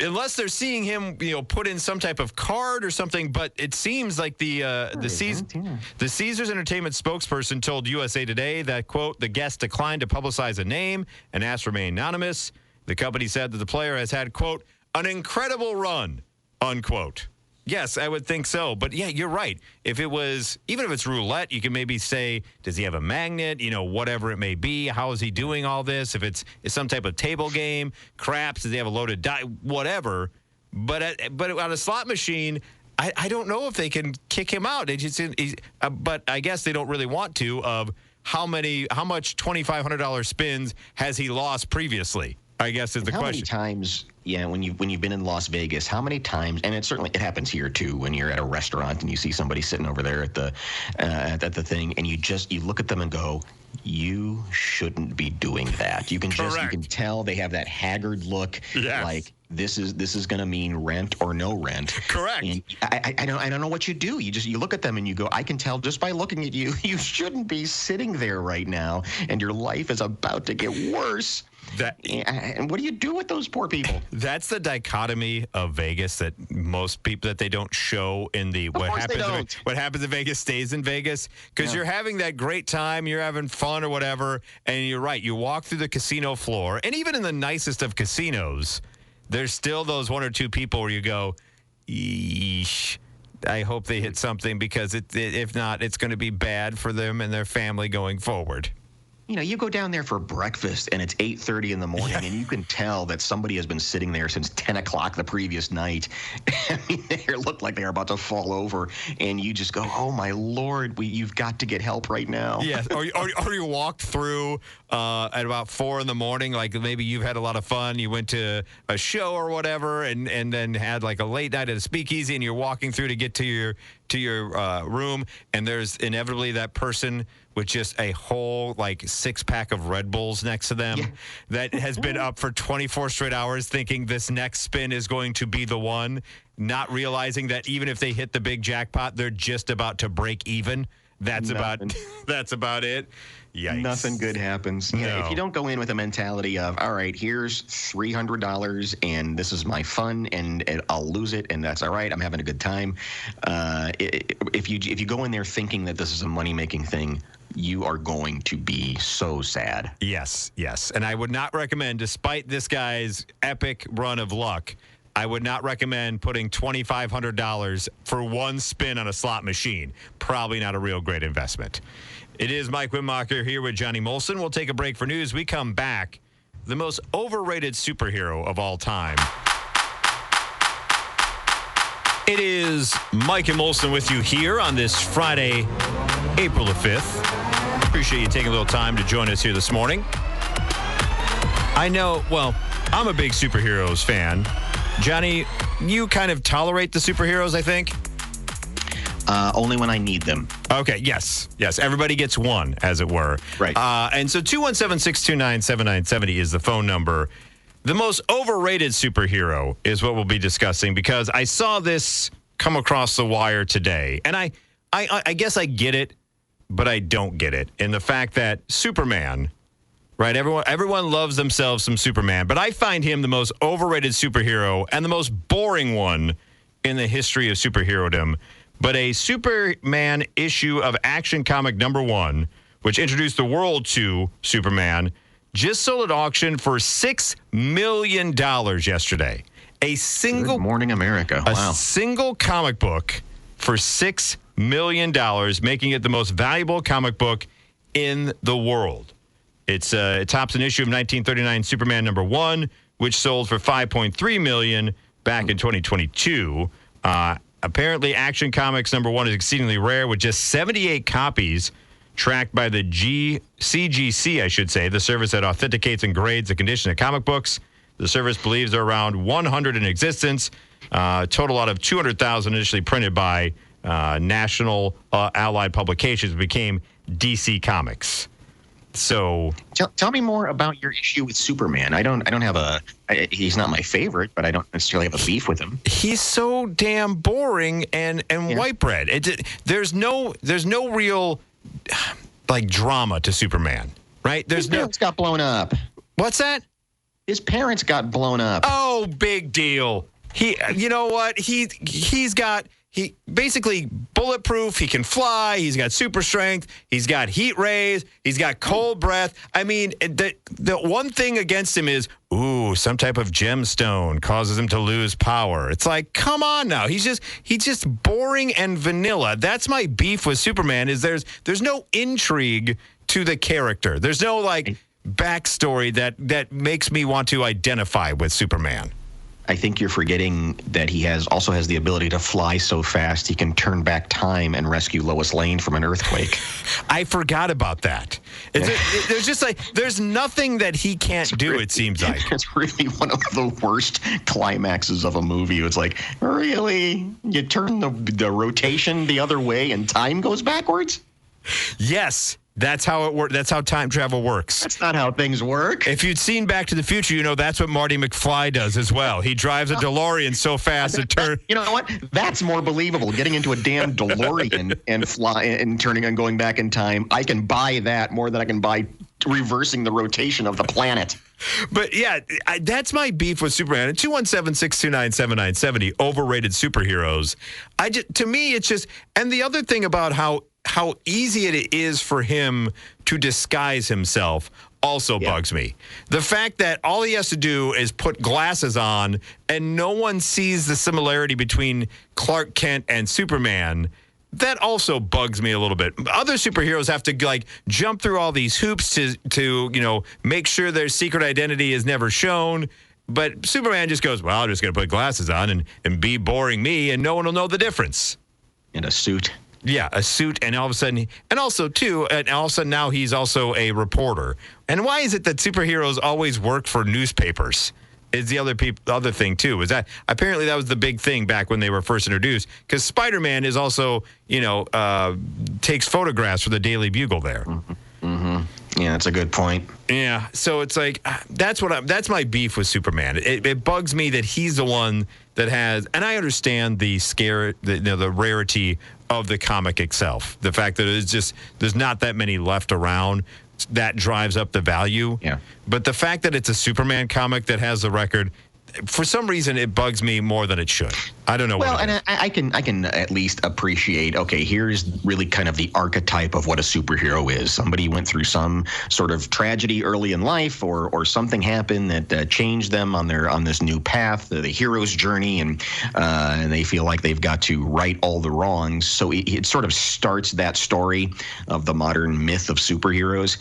Unless they're seeing him, put in some type of card or something. But it seems like the Caesars Entertainment spokesperson told USA Today that, quote, the guest declined to publicize a name and asked to remain anonymous. The company said that the player has had, quote, an incredible run, unquote. Yes, I would think so. But yeah, you're right. Even if it's roulette, you can maybe say, does he have a magnet? Whatever it may be. How is he doing all this? If it's some type of table game, craps, does he have a loaded die? Whatever. But on a slot machine, I don't know if they can kick him out. But I guess they don't really want to. Of how much $2,500 spins has he lost previously? I guess is the question.
How many times, when you've been in Las Vegas, how many times, and it happens here too, when you're at a restaurant and you see somebody sitting over there at the thing, and you look at them and go, you shouldn't be doing that. You can tell they have that haggard look,
yes.
Like this is going to mean rent or no rent.
Correct.
And I don't know what you do. You look at them and you go, I can tell just by looking at you, you shouldn't be sitting there right now, and your life is about to get worse. And what do you do with those poor people? That's
the dichotomy of Vegas that most people that they don't show in the what happens in Vegas stays in Vegas, because you're having that great time, you're having fun or whatever, and you're right. You walk through the casino floor, and even in the nicest of casinos, there's still those 1 or 2 people where you go, eesh. I hope they hit something, because if not, it's going to be bad for them and their family going forward. You go down there for breakfast, and it's 8:30 in the morning, and you can tell that somebody has been sitting there since 10 o'clock the previous night. I mean, they look like they're about to fall over, and you just go, oh, my Lord, you've got to get help right now. Yes, or you walked through at about 4 in the morning, like maybe you've had a lot of fun. You went to a show or whatever, and then had like a late night at a speakeasy, and you're walking through to get to your room, and there's inevitably that person with just a whole 6-pack of Red Bulls next to them that has been up for 24 straight hours thinking this next spin is going to be the one, not realizing that even if they hit the big jackpot, they're just about to break even. That's about it. Yikes. Nothing good happens. No. If you don't go in with a mentality of, all right, here's $300 and this is my fun and I'll lose it and that's all right, I'm having a good time. If you go in there thinking that this is a money-making thing, you are going to be so sad. Yes. And I would not recommend, despite this guy's epic run of luck, I would not recommend putting $2,500 for one spin on a slot machine. Probably not a real great investment. It is Mike Wittmacher here with Johnny Molson. We'll take a break for news. We come back. The most overrated superhero of all time. It is Mike and Molson with you here on this Friday, April the 5th. Appreciate you taking a little time to join us here this morning. I know, well, I'm a big superheroes fan. Johnny, you kind of tolerate the superheroes, I think?
Only when I need them.
Okay, yes. Everybody gets one, as it were.
Right.
And so 217-629-7970 is the phone number. The most overrated superhero is what we'll be discussing, because I saw this come across the wire today. And I guess I get it, but I don't get it. In the fact that Superman, right? Everyone loves themselves some Superman, but I find him the most overrated superhero and the most boring one in the history of superherodom. But a Superman issue of Action Comic #1, which introduced the world to Superman, just sold at auction for $6 million yesterday. Good
morning, America. Wow.
A single comic book for $6 million, making it the most valuable comic book in the world. It tops an issue of 1939 Superman #1, which sold for $5.3 million back in 2022. Apparently, Action Comics #1 is exceedingly rare, with just 78 copies tracked by the CGC, I should say, the service that authenticates and grades the condition of comic books. The service believes there are around 100 in existence, total out of 200,000 initially printed by National Allied Publications, became DC Comics. So
tell me more about your issue with Superman. I don't have he's not my favorite, but I don't necessarily have a beef with him.
He's so damn boring and white bread. There's no real like drama to Superman, right?
His parents got blown up.
What's that?
His parents got blown up.
Oh, big deal. You know what? He basically bulletproof. He can fly. He's got super strength. He's got heat rays. He's got cold breath. I mean, the one thing against him is, some type of gemstone causes him to lose power. It's like, come on now. He's just boring and vanilla. That's my beef with Superman. Is there's no intrigue to the character. There's no backstory that makes me want to identify with Superman.
I think you're forgetting that he also has the ability to fly so fast he can turn back time and rescue Lois Lane from an earthquake.
I forgot about that. There's nothing that he can't do, it seems like.
It's really one of the worst climaxes of a movie. It's like, really? You turn the rotation the other way and time goes backwards?
Yes. That's how it works. That's how time travel works.
That's not how things work.
If you'd seen Back to the Future, that's what Marty McFly does as well. He drives a DeLorean so fast it turns.
You know what? That's more believable. Getting into a damn DeLorean and fly and turning and going back in time. I can buy that more than I can buy reversing the rotation of the planet.
But yeah, that's my beef with Superman. At 217-629-7970, overrated superheroes. To me, it's just, and the other thing about how easy it is for him to disguise himself also bugs me. The fact that all he has to do is put glasses on and no one sees the similarity between Clark Kent and Superman, that also bugs me a little bit. Other superheroes have to jump through all these hoops to make sure their secret identity is never shown. But Superman just goes, well, I'm just going to put glasses on and be boring me, and no one will know the difference.
In a suit.
Yeah, a suit, and all of a sudden, now he's also a reporter. And why is it that superheroes always work for newspapers? Is the other thing too? Is that apparently that was the big thing back when they were first introduced? Because Spider-Man is also, takes photographs for the Daily Bugle there.
Mm-hmm. Yeah, that's a good point.
Yeah, so it's like that's my beef with Superman. It bugs me that he's the one that has, and I understand the rarity of the comic itself. The fact that there's not that many left around, that drives up the value.
Yeah.
But the fact that it's a Superman comic that has the record, for some reason, it bugs me more than it should. I don't know.
Well, and I can at least appreciate, okay, here's really kind of the archetype of what a superhero is. Somebody went through some sort of tragedy early in life, or something happened that changed them on this new path, the hero's journey, and they feel like they've got to right all the wrongs. So it sort of starts that story of the modern myth of superheroes.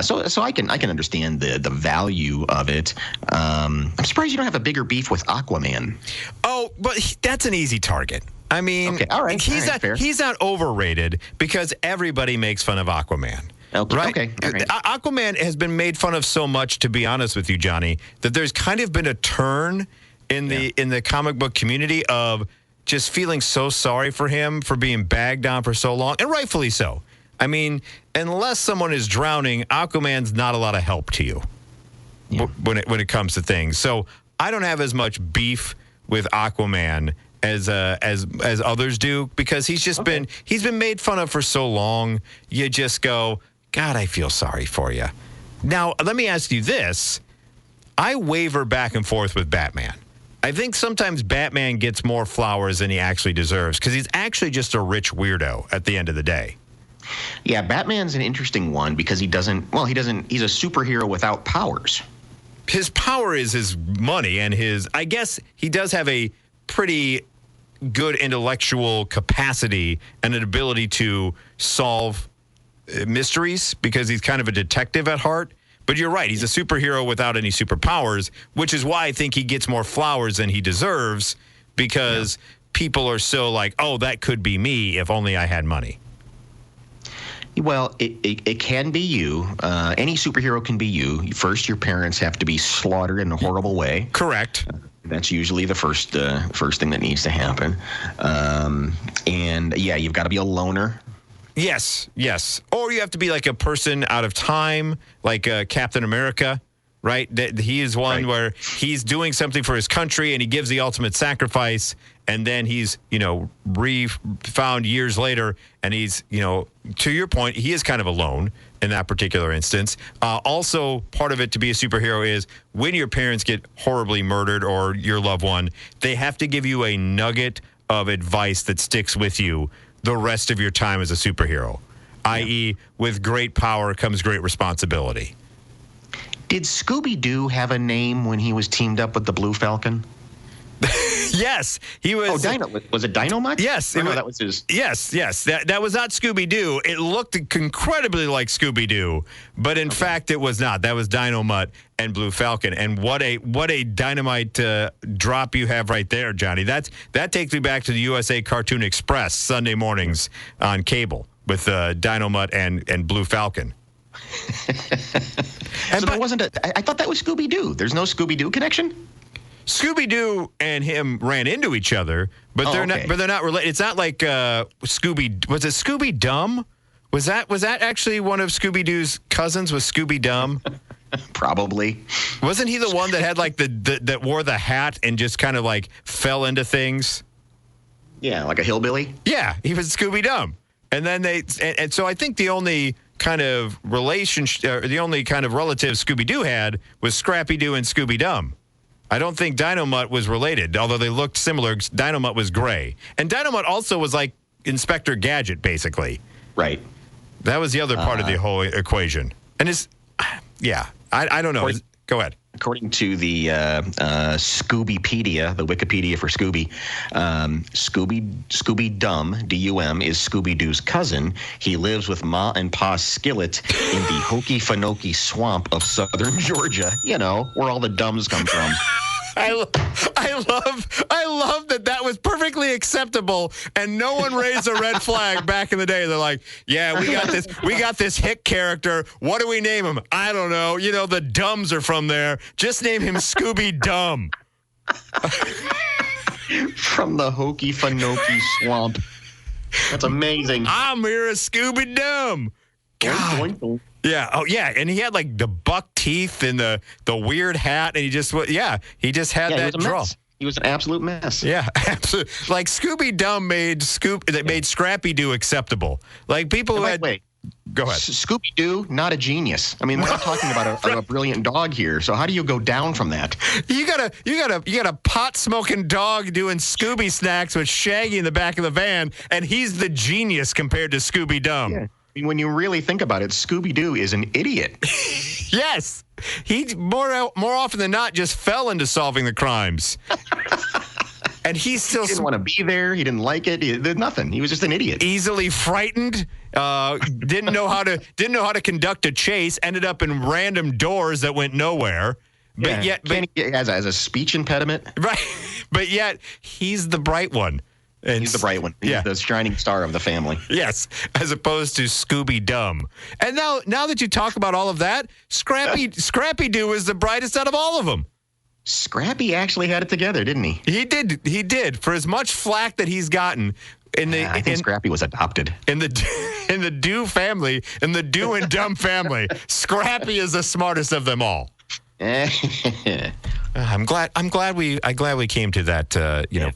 So I can understand the value of it. I'm surprised you don't have a bigger beef with Aquaman.
Oh, but that's an easy target. I mean,
Okay, all right, fair.
he's not overrated because everybody makes fun of Aquaman.
Okay,
Right?
okay, all right.
Aquaman has been made fun of so much, to be honest with you, Johnny, that there's kind of been a turn in the comic book community of just feeling so sorry for him for being bagged on for so long, and rightfully so. I mean, unless someone is drowning, Aquaman's not a lot of help to you when it comes to things. So I don't have as much beef with Aquaman as others do, because he's been made fun of for so long. You just go, God, I feel sorry for you. Now, let me ask you this. I waver back and forth with Batman. I think sometimes Batman gets more flowers than he actually deserves because he's actually just a rich weirdo at the end of the day.
Yeah, Batman's an interesting one because he's a superhero without powers.
His power is his money and I guess he does have a pretty good intellectual capacity and an ability to solve mysteries because he's kind of a detective at heart. But you're right. He's a superhero without any superpowers, which is why I think he gets more flowers than he deserves because people are so like, oh, that could be me if only I had money.
Well, it can be you. Any superhero can be you. First, your parents have to be slaughtered in a horrible way.
Correct.
That's usually the first thing that needs to happen. And yeah, you've got to be a loner.
Yes. Or you have to be like a person out of time, like Captain America, right? He is one where he's doing something for his country and he gives the ultimate sacrifice, and then he's, found years later, and he's, to your point, he is kind of alone in that particular instance. Also, part of it to be a superhero is when your parents get horribly murdered or your loved one, they have to give you a nugget of advice that sticks with you the rest of your time as a superhero, i.e., with great power comes great responsibility.
Did Scooby-Doo have a name when he was teamed up with the Blue Falcon?
Yes, he was.
Oh, was it Dynamite?
Yes,
that was his.
Yes. That was not Scooby-Doo. It looked incredibly like Scooby-Doo, but in fact, it was not. That was Dynamite and Blue Falcon. And what a dynamite drop you have right there, Johnny. That takes me back to the USA Cartoon Express Sunday mornings on cable with Dynamite and Blue Falcon.
I thought that was Scooby-Doo. There's no Scooby-Doo connection?
Scooby-Doo and him ran into each other, but they're not related. It's not like Scooby. Was it Scooby Dumb? Was that actually one of Scooby-Doo's cousins? Was Scooby Dumb?
Probably.
Wasn't he the one that had like that wore the hat and just kind of like fell into things?
Yeah, like a hillbilly.
Yeah, he was Scooby Dumb, and then and so I think the only kind of relationship, or the only kind of relative Scooby-Doo had was Scrappy-Doo and Scooby Dumb. I don't think Dynamite was related, although they looked similar. Dynamite was gray. And Dynamite also was like Inspector Gadget, basically.
Right.
That was the other part of the whole equation. And I don't know. Go ahead.
According to the Scoobypedia, the Wikipedia for Scooby, Scooby Dumb, D-U-M, is Scooby-Doo's cousin. He lives with Ma and Pa Skillet in the Hokey-Fanoki swamp of southern Georgia, where all the dumbs come from.
I love that was perfectly acceptable, and no one raised a red flag back in the day. They're like, yeah, we got this hick character. What do we name him? I don't know. The Dumbs are from there. Just name him Scooby Dumb.
From the Hokey-Fanoki swamp. That's amazing.
I'm here as Scooby Dumb. God. Yeah. Oh, yeah. And he had like the buck teeth and the weird hat, and he just had that draw.
He was an absolute mess.
Yeah, absolutely. Like Scooby Dumb made Scrappy-Doo acceptable. Like people who had.
Wait.
Go ahead.
Scooby-Doo, not a genius. I mean, we're not talking about a brilliant dog here. So how do you go down from that?
You got a pot smoking dog doing Scooby snacks with Shaggy in the back of the van, and he's the genius compared to Scooby Dumb. Yeah.
I mean, when you really think about it, Scooby-Doo is an idiot.
Yes. He more often than not just fell into solving the crimes. And he didn't
want to be there. He didn't like it. He did nothing. He was just an idiot.
Easily frightened. Didn't know how to conduct a chase. Ended up in random doors that went nowhere. But
as a speech impediment.
Right. But yet he's the bright one. And
He's the bright one. He's the shining star of the family.
Yes, as opposed to Scooby Dumb. And now that you talk about all of that, Scrappy Doo is the brightest out of all of them.
Scrappy actually had it together, didn't he?
He did. For as much flack that he's gotten,
I think Scrappy was adopted.
In the Doo family, in the Doo and Dumb family, Scrappy is the smartest of them all. I'm glad we came to that.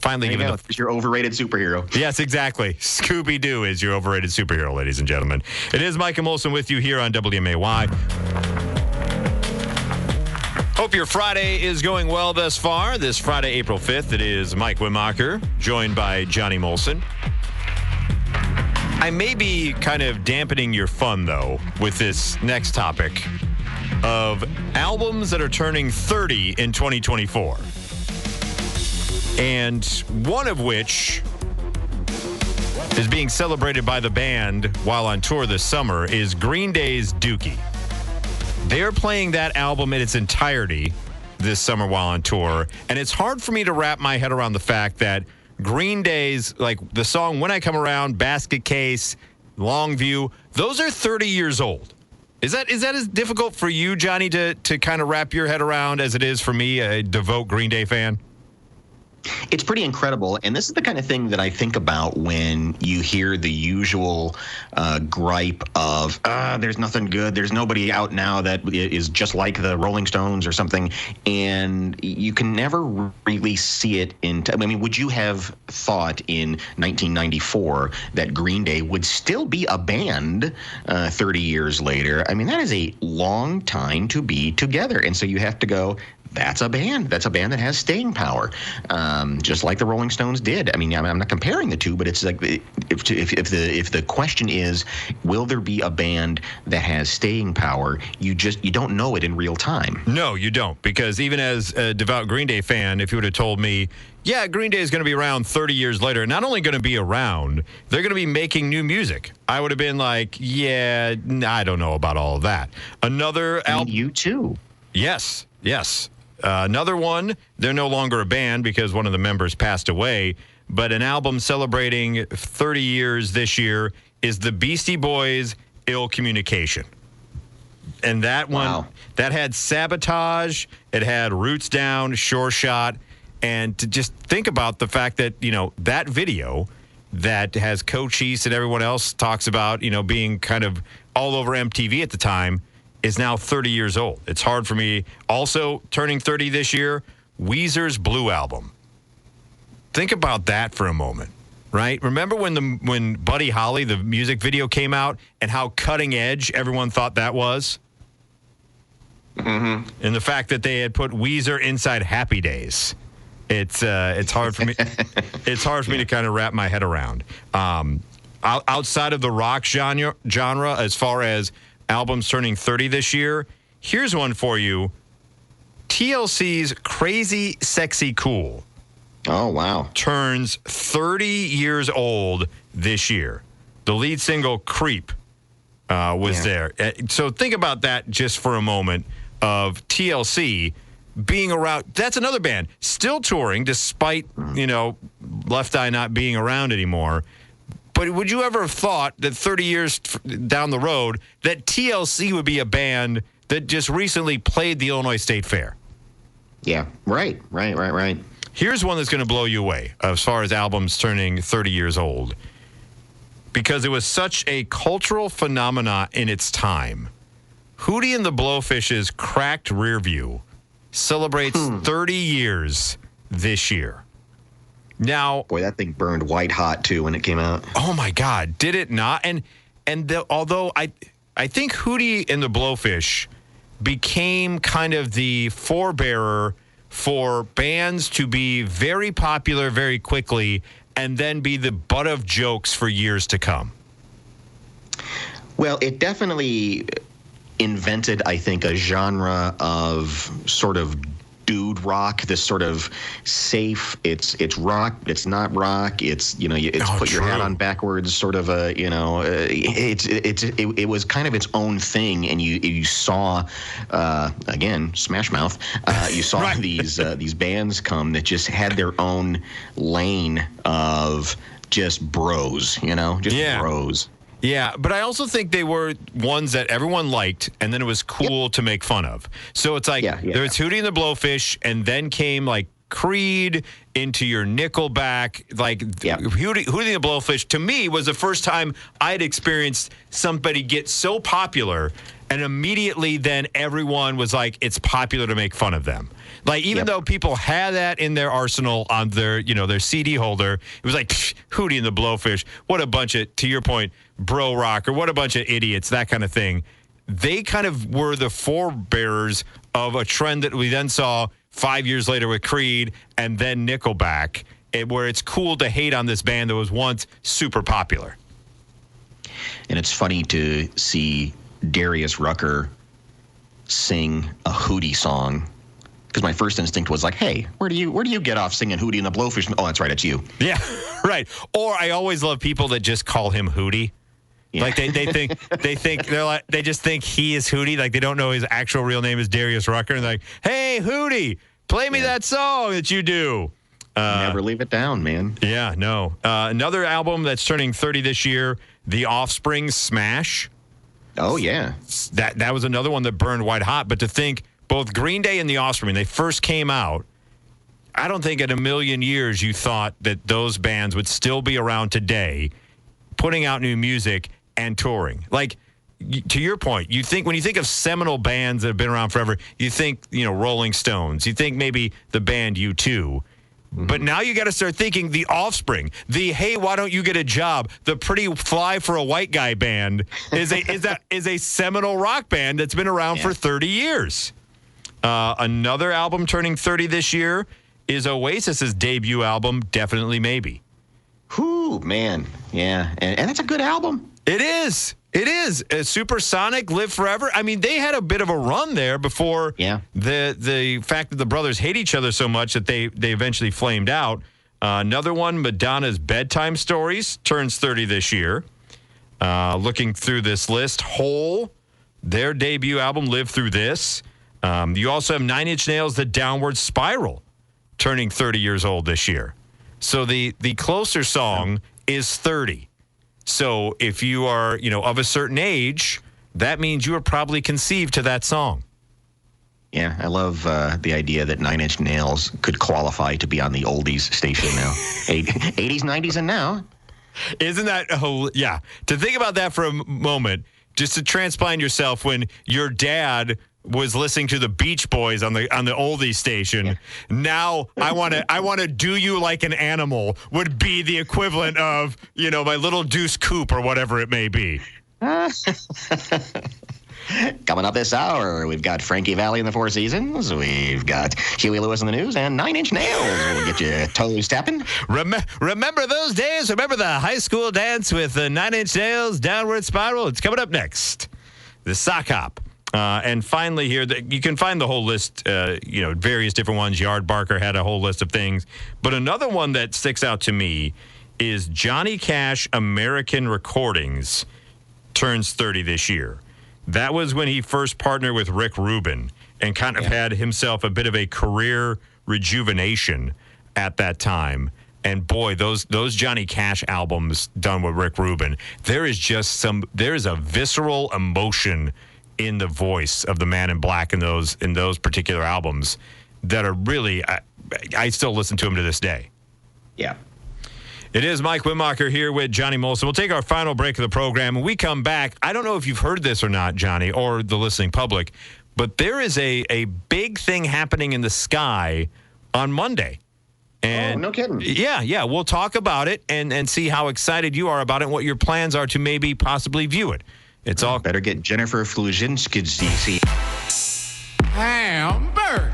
Finally giving
it's your overrated superhero.
Yes, exactly. Scooby Doo is your overrated superhero, ladies and gentlemen. It is Mike and Molson with you here on WMAY. Hope your Friday is going well thus far. This Friday, April 5th, it is Mike Wimacher, joined by Johnny Molson. I may be kind of dampening your fun, though, with this next topic of albums that are turning 30 in 2024. And one of which is being celebrated by the band while on tour this summer is Green Day's Dookie. They're playing that album in its entirety this summer while on tour, and it's hard for me to wrap my head around the fact that Green Day's, like the song When I Come Around, Basket Case, Longview, those are 30 years old. Is that as difficult for you, Johnny, to kind of wrap your head around as it is for me, a devout Green Day fan?
It's pretty incredible, and this is the kind of thing that I think about when you hear the usual gripe of, there's nothing good, there's nobody out now that is just like the Rolling Stones or something, and you can never really see it would you have thought in 1994 that Green Day would still be a band 30 years later? I mean, that is a long time to be together, and so you have to go, that's a band. That's a band that has staying power, just like the Rolling Stones did. I mean, I'm not comparing the two, but it's like if the question is, will there be a band that has staying power? You don't know it in real time.
No, you don't, because even as a devout Green Day fan, if you would have told me, yeah, Green Day is going to be around 30 years later, not only going to be around, they're going to be making new music, I would have been like, yeah, I don't know about all of that. Another album.
You too.
Yes. Another one, they're no longer a band because one of the members passed away, but an album celebrating 30 years this year is the Beastie Boys' Ill Communication. And that one, that had Sabotage, it had Roots Down, Sure Shot, and to just think about the fact that, that video that has Cochise and everyone else talks about, being kind of all over MTV at the time, is now 30 years old. It's hard for me. Also, turning 30 this year, Weezer's Blue Album. Think about that for a moment, right? Remember when Buddy Holly, the music video, came out and how cutting edge everyone thought that was? Mm-hmm. And the fact that they had put Weezer inside Happy Days. It's hard for me. It's hard for me to kind of wrap my head around. Outside of the rock genre, as far as albums turning 30 this year, here's one for you. TLC's Crazy Sexy Cool.
Oh, wow.
Turns 30 years old this year. The lead single, Creep, was there. So think about that just for a moment, of TLC being around. That's another band still touring despite, Left Eye not being around anymore. But would you ever have thought that 30 years down the road that TLC would be a band that just recently played the Illinois State Fair?
Yeah, right.
Here's one that's going to blow you away as far as albums turning 30 years old. Because it was such a cultural phenomenon in its time. Hootie and the Blowfish's Cracked Rear View celebrates 30 years this year. Now,
boy, that thing burned white hot too when it came out.
Oh my God, did it not? Although I think Hootie and the Blowfish became kind of the forebearer for bands to be very popular very quickly and then be the butt of jokes for years to come.
Well, it definitely invented, I think, a genre of sort of dude rock, this sort of safe. It's rock, but it's not rock. It's it's put your hat on backwards, sort of a it was kind of its own thing, and you saw again Smash Mouth. You saw
Right.
these bands come that just had their own lane of just bros, bros.
Yeah, but I also think they were ones that everyone liked, and then it was cool to make fun of. So it's like there was Hootie and the Blowfish, and then came like Creed into your Nickelback. Like Hootie and the Blowfish, to me, was the first time I'd experienced somebody get so popular, and immediately then everyone was like, it's popular to make fun of them. Like, even though people had that in their arsenal on their, their CD holder, it was like, Hootie and the Blowfish, what a bunch of, to your point, bro rock, or what a bunch of idiots, that kind of thing. They kind of were the forebearers of a trend that we then saw 5 years later with Creed and then Nickelback, where it's cool to hate on this band that was once super popular.
And it's funny to see Darius Rucker sing a Hootie song. Because my first instinct was like, hey, where do you get off singing Hootie and the Blowfish? Oh, that's right, it's you.
Yeah, right. Or I always love people that just call him Hootie. Yeah. Like they just think he is Hootie. Like they don't know his actual real name is Darius Rucker. And they're like, hey, Hootie, play me that song that you do.
Never leave it down, man.
Yeah, no. Another album that's turning 30 this year, The Offspring's Smash.
Oh, yeah.
That was another one that burned white hot. But to think, both Green Day and The Offspring, they first came out, I don't think in a million years you thought that those bands would still be around today, putting out new music and touring. Like, to your point, when you think of seminal bands that have been around forever, you think, Rolling Stones. You think maybe the band U2. Mm-hmm. But now you got to start thinking The Offspring, the hey, why don't you get a job? The Pretty Fly for a White Guy band is a seminal rock band that's been around for 30 years. Another album turning 30 this year is Oasis's debut album, Definitely Maybe.
Whew, man. Yeah. And it's a good album.
It is. Supersonic, Live Forever. I mean, they had a bit of a run there before the fact that the brothers hate each other so much that they eventually flamed out. Another one, Madonna's Bedtime Stories, turns 30 this year. Looking through this list, Hole, their debut album, Live Through This. You also have Nine Inch Nails' The Downward Spiral, turning 30 years old this year. So the closer song is 30. So if you are, of a certain age, that means you were probably conceived to that song.
Yeah, I love the idea that Nine Inch Nails could qualify to be on the oldies station now. 80s, 90s, and now.
Isn't that, yeah. To think about that for a moment, just to transplant yourself when your dad was listening to the Beach Boys on the oldies station. Yeah. Now I want to Do You Like an Animal would be the equivalent of, My Little Deuce Coupe or whatever it may be.
Coming up this hour, we've got Frankie Valli in the Four Seasons. We've got Huey Lewis in the news, and Nine Inch Nails will get you toes tapping.
Remember those days? Remember the high school dance with Nine Inch Nails, Downward Spiral? It's coming up next. The Sock Hop. And finally here, you can find the whole list, various different ones. Yard Barker had a whole list of things. But another one that sticks out to me is Johnny Cash American Recordings turns 30 this year. That was when he first partnered with Rick Rubin and kind of had himself a bit of a career rejuvenation at that time. And boy, those Johnny Cash albums done with Rick Rubin, there is a visceral emotion in the voice of the Man in Black in those particular albums that are really, I still listen to them to this day.
Yeah.
It is Mike Wimacher here with Johnny Molson. We'll take our final break of the program. When we come back, I don't know if you've heard this or not, Johnny, or the listening public, but there is a big thing happening in the sky on Monday. And
no kidding.
Yeah. We'll talk about it and see how excited you are about it and what your plans are to maybe possibly view it. It's all
better get Jennifer Fluzinski.
Hamburger.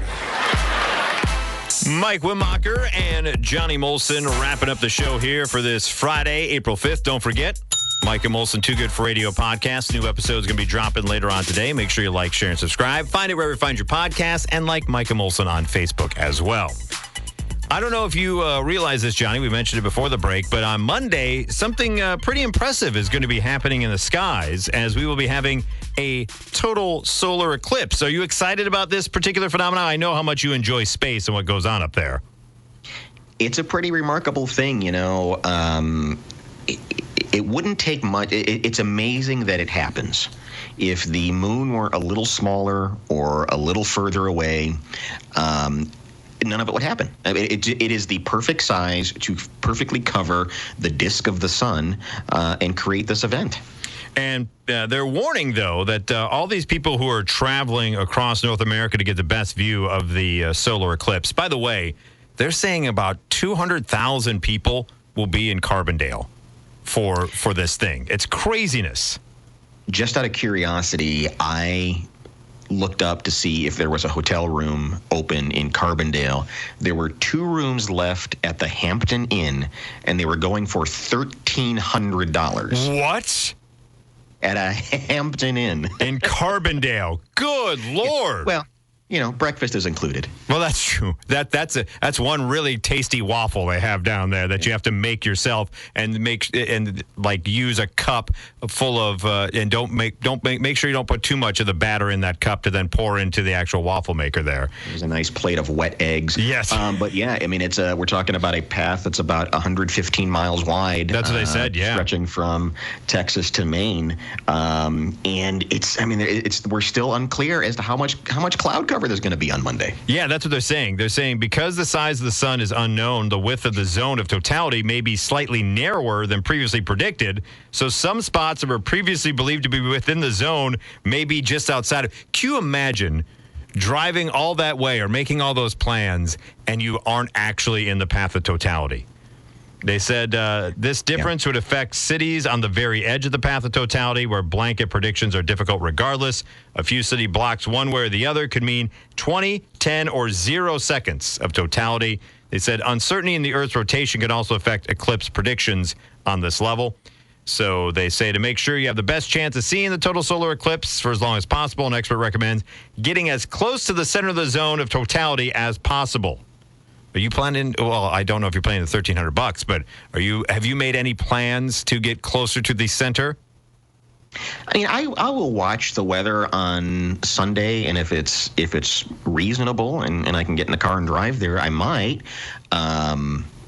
Mike Wimacher and Johnny Molson wrapping up the show here for this Friday, April 5th. Don't forget, Mike and Molson, Too Good for Radio podcast. New episode's going to be dropping later on today. Make sure you like, share, and subscribe. Find it wherever you find your podcast, and like Mike and Molson on Facebook as well. I don't know if you realize this, Johnny. We mentioned it before the break, but on Monday, something pretty impressive is going to be happening in the skies as we will be having a total solar eclipse. Are you excited about this particular phenomenon? I know how much you enjoy space and what goes on up there.
It's a pretty remarkable thing, you know. It wouldn't take much. It's amazing that it happens. If the moon were a little smaller or a little further away, none of it would happen. I mean, it is the perfect size to perfectly cover the disk of the sun and create this event.
And they're warning, though, that all these people who are traveling across North America to get the best view of the solar eclipse, by the way, they're saying about 200,000 people will be in Carbondale for this thing. It's craziness.
Just out of curiosity, I looked up to see if there was a hotel room open in Carbondale. There were 2 rooms left at the Hampton Inn, and they were going for $1,300.
What?
At a Hampton Inn.
In Carbondale. Good Lord.
Well, you know, breakfast is included.
Well, that's true. That's one really tasty waffle they have down there that you have to make yourself and use a cup full of and make sure you don't put too much of the batter in that cup to then pour into the actual waffle maker there.
There's a nice plate of wet eggs.
Yes.
But yeah, I mean, we're talking about a path that's about 115 miles wide.
That's what they said. Yeah.
Stretching from Texas to Maine, and we're still unclear as to how much cloud cover there's going to be on Monday.
Yeah, that's what they're saying. They're saying because the size of the sun is unknown, the width of the zone of totality may be slightly narrower than previously predicted. So some spots that were previously believed to be within the zone may be just outside of. Can you imagine driving all that way or making all those plans and you aren't actually in the path of totality? They said this difference would affect cities on the very edge of the path of totality where blanket predictions are difficult regardless. A few city blocks one way or the other could mean 20, 10, or 0 seconds of totality. They said uncertainty in the Earth's rotation could also affect eclipse predictions on this level. So they say to make sure you have the best chance of seeing the total solar eclipse for as long as possible, an expert recommends getting as close to the center of the zone of totality as possible. Are you planning? Well, I don't know if you're planning the $1,300, but have you made any plans to get closer to the center?
I mean, I will watch the weather on Sunday, and if it's reasonable and I can get in the car and drive there, I might.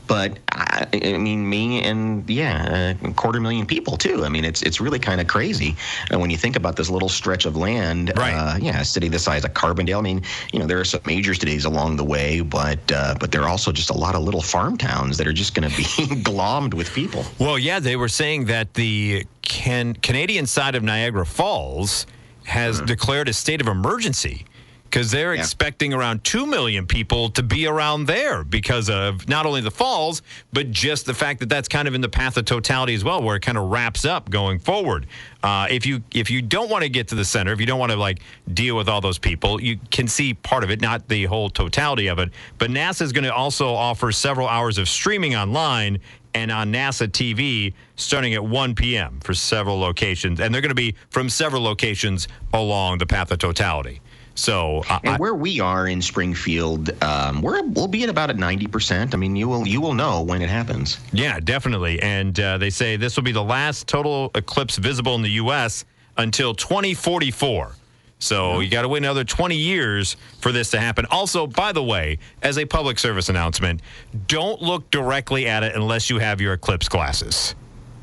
But I mean, me and a 250,000 people too. I mean, it's really kind of crazy when you think about this little stretch of land.
Right.
A city the size of Carbondale. I mean, you know, there are some major cities along the way, but there are also just a lot of little farm towns that are just going to be glommed with people.
Well, yeah, they were saying that the Canadian side of Niagara Falls has declared a state of emergency. Because they're expecting around 2 million people to be around there because of not only the falls, but just the fact that that's kind of in the path of totality as well, where it kind of wraps up going forward. If you don't want to get to the center, if you don't want to deal with all those people, you can see part of it, not the whole totality of it. But NASA is going to also offer several hours of streaming online and on NASA TV starting at 1 p.m. for several locations. And they're going to be from several locations along the path of totality. So,
where we are in Springfield, we'll be at about 90%. I mean, you will know when it happens.
Yeah, definitely. And they say this will be the last total eclipse visible in the U.S. until 2044. So you got to wait another 20 years for this to happen. Also, by the way, as a public service announcement, don't look directly at it unless you have your eclipse glasses.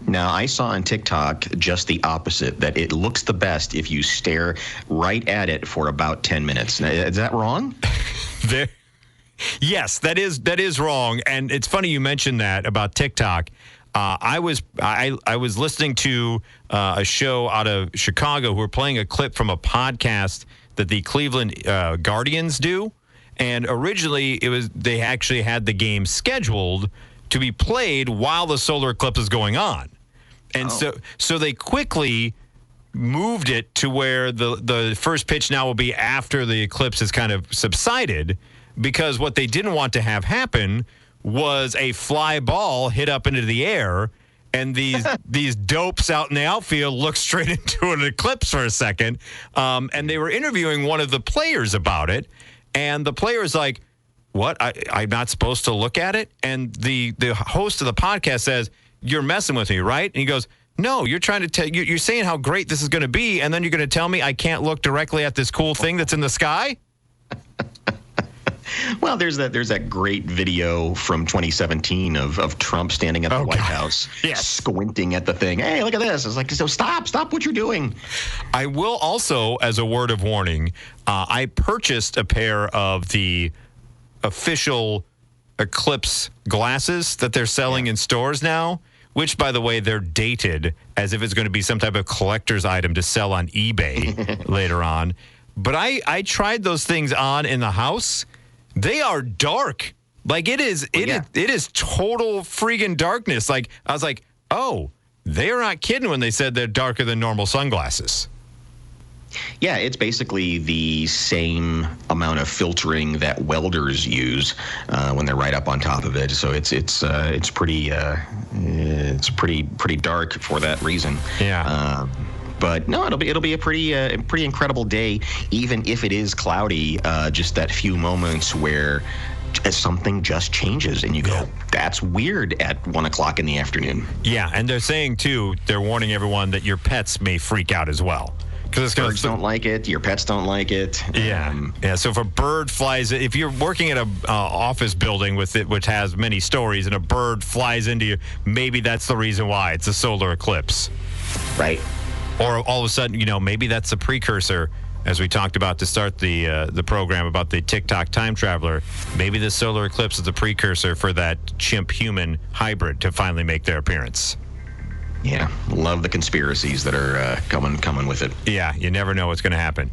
Now, I saw on TikTok just the opposite, that it looks the best if you stare right at it for about 10 minutes. Now, is that wrong?
Yes, that is wrong. And it's funny you mentioned that about TikTok. I was listening to a show out of Chicago who were playing a clip from a podcast that the Cleveland Guardians do. And originally they actually had the game scheduled to be played while the solar eclipse is going on. And so they quickly moved it to where the first pitch now will be after the eclipse has kind of subsided, because what they didn't want to have happen was a fly ball hit up into the air and these dopes out in the outfield look straight into an eclipse for a second. And they were interviewing one of the players about it, and the player's like, "What? I'm not supposed to look at it?" And the host of the podcast says, "You're messing with me, right?" And he goes, "No, you're trying to tell you're saying how great this is going to be, and then you're going to tell me I can't look directly at this cool thing that's in the sky?"
Well, there's that great video from 2017 of Trump standing at the White House, squinting at the thing. Hey, look at this. It's like, so stop what you're doing.
I will also, as a word of warning, I purchased a pair of the official eclipse glasses that they're selling in stores now, which, by the way, they're dated as if it's going to be some type of collector's item to sell on eBay later on. But I tried those things on in the house. They are dark. Like it is total freaking darkness. Like I was like, oh, they're not kidding when they said they're darker than normal sunglasses.
Yeah, it's basically the same amount of filtering that welders use when they're right up on top of it. So it's pretty dark for that reason.
Yeah.
But no, it'll be a pretty incredible day, even if it is cloudy. Just that few moments where something just changes, and you go, "That's weird" at 1:00 in the afternoon.
Yeah, and they're saying too, they're warning everyone that your pets may freak out as well. Because
birds don't like it, your pets don't like it.
Yeah. So if a bird flies, if you're working at a office building with it, which has many stories, and a bird flies into you, maybe that's the reason why it's a solar eclipse,
right?
Or all of a sudden, maybe that's a precursor, as we talked about to start the program about the TikTok time traveler. Maybe the solar eclipse is the precursor for that chimp-human hybrid to finally make their appearance.
Yeah, love the conspiracies that are coming with it.
Yeah, you never know what's going to happen.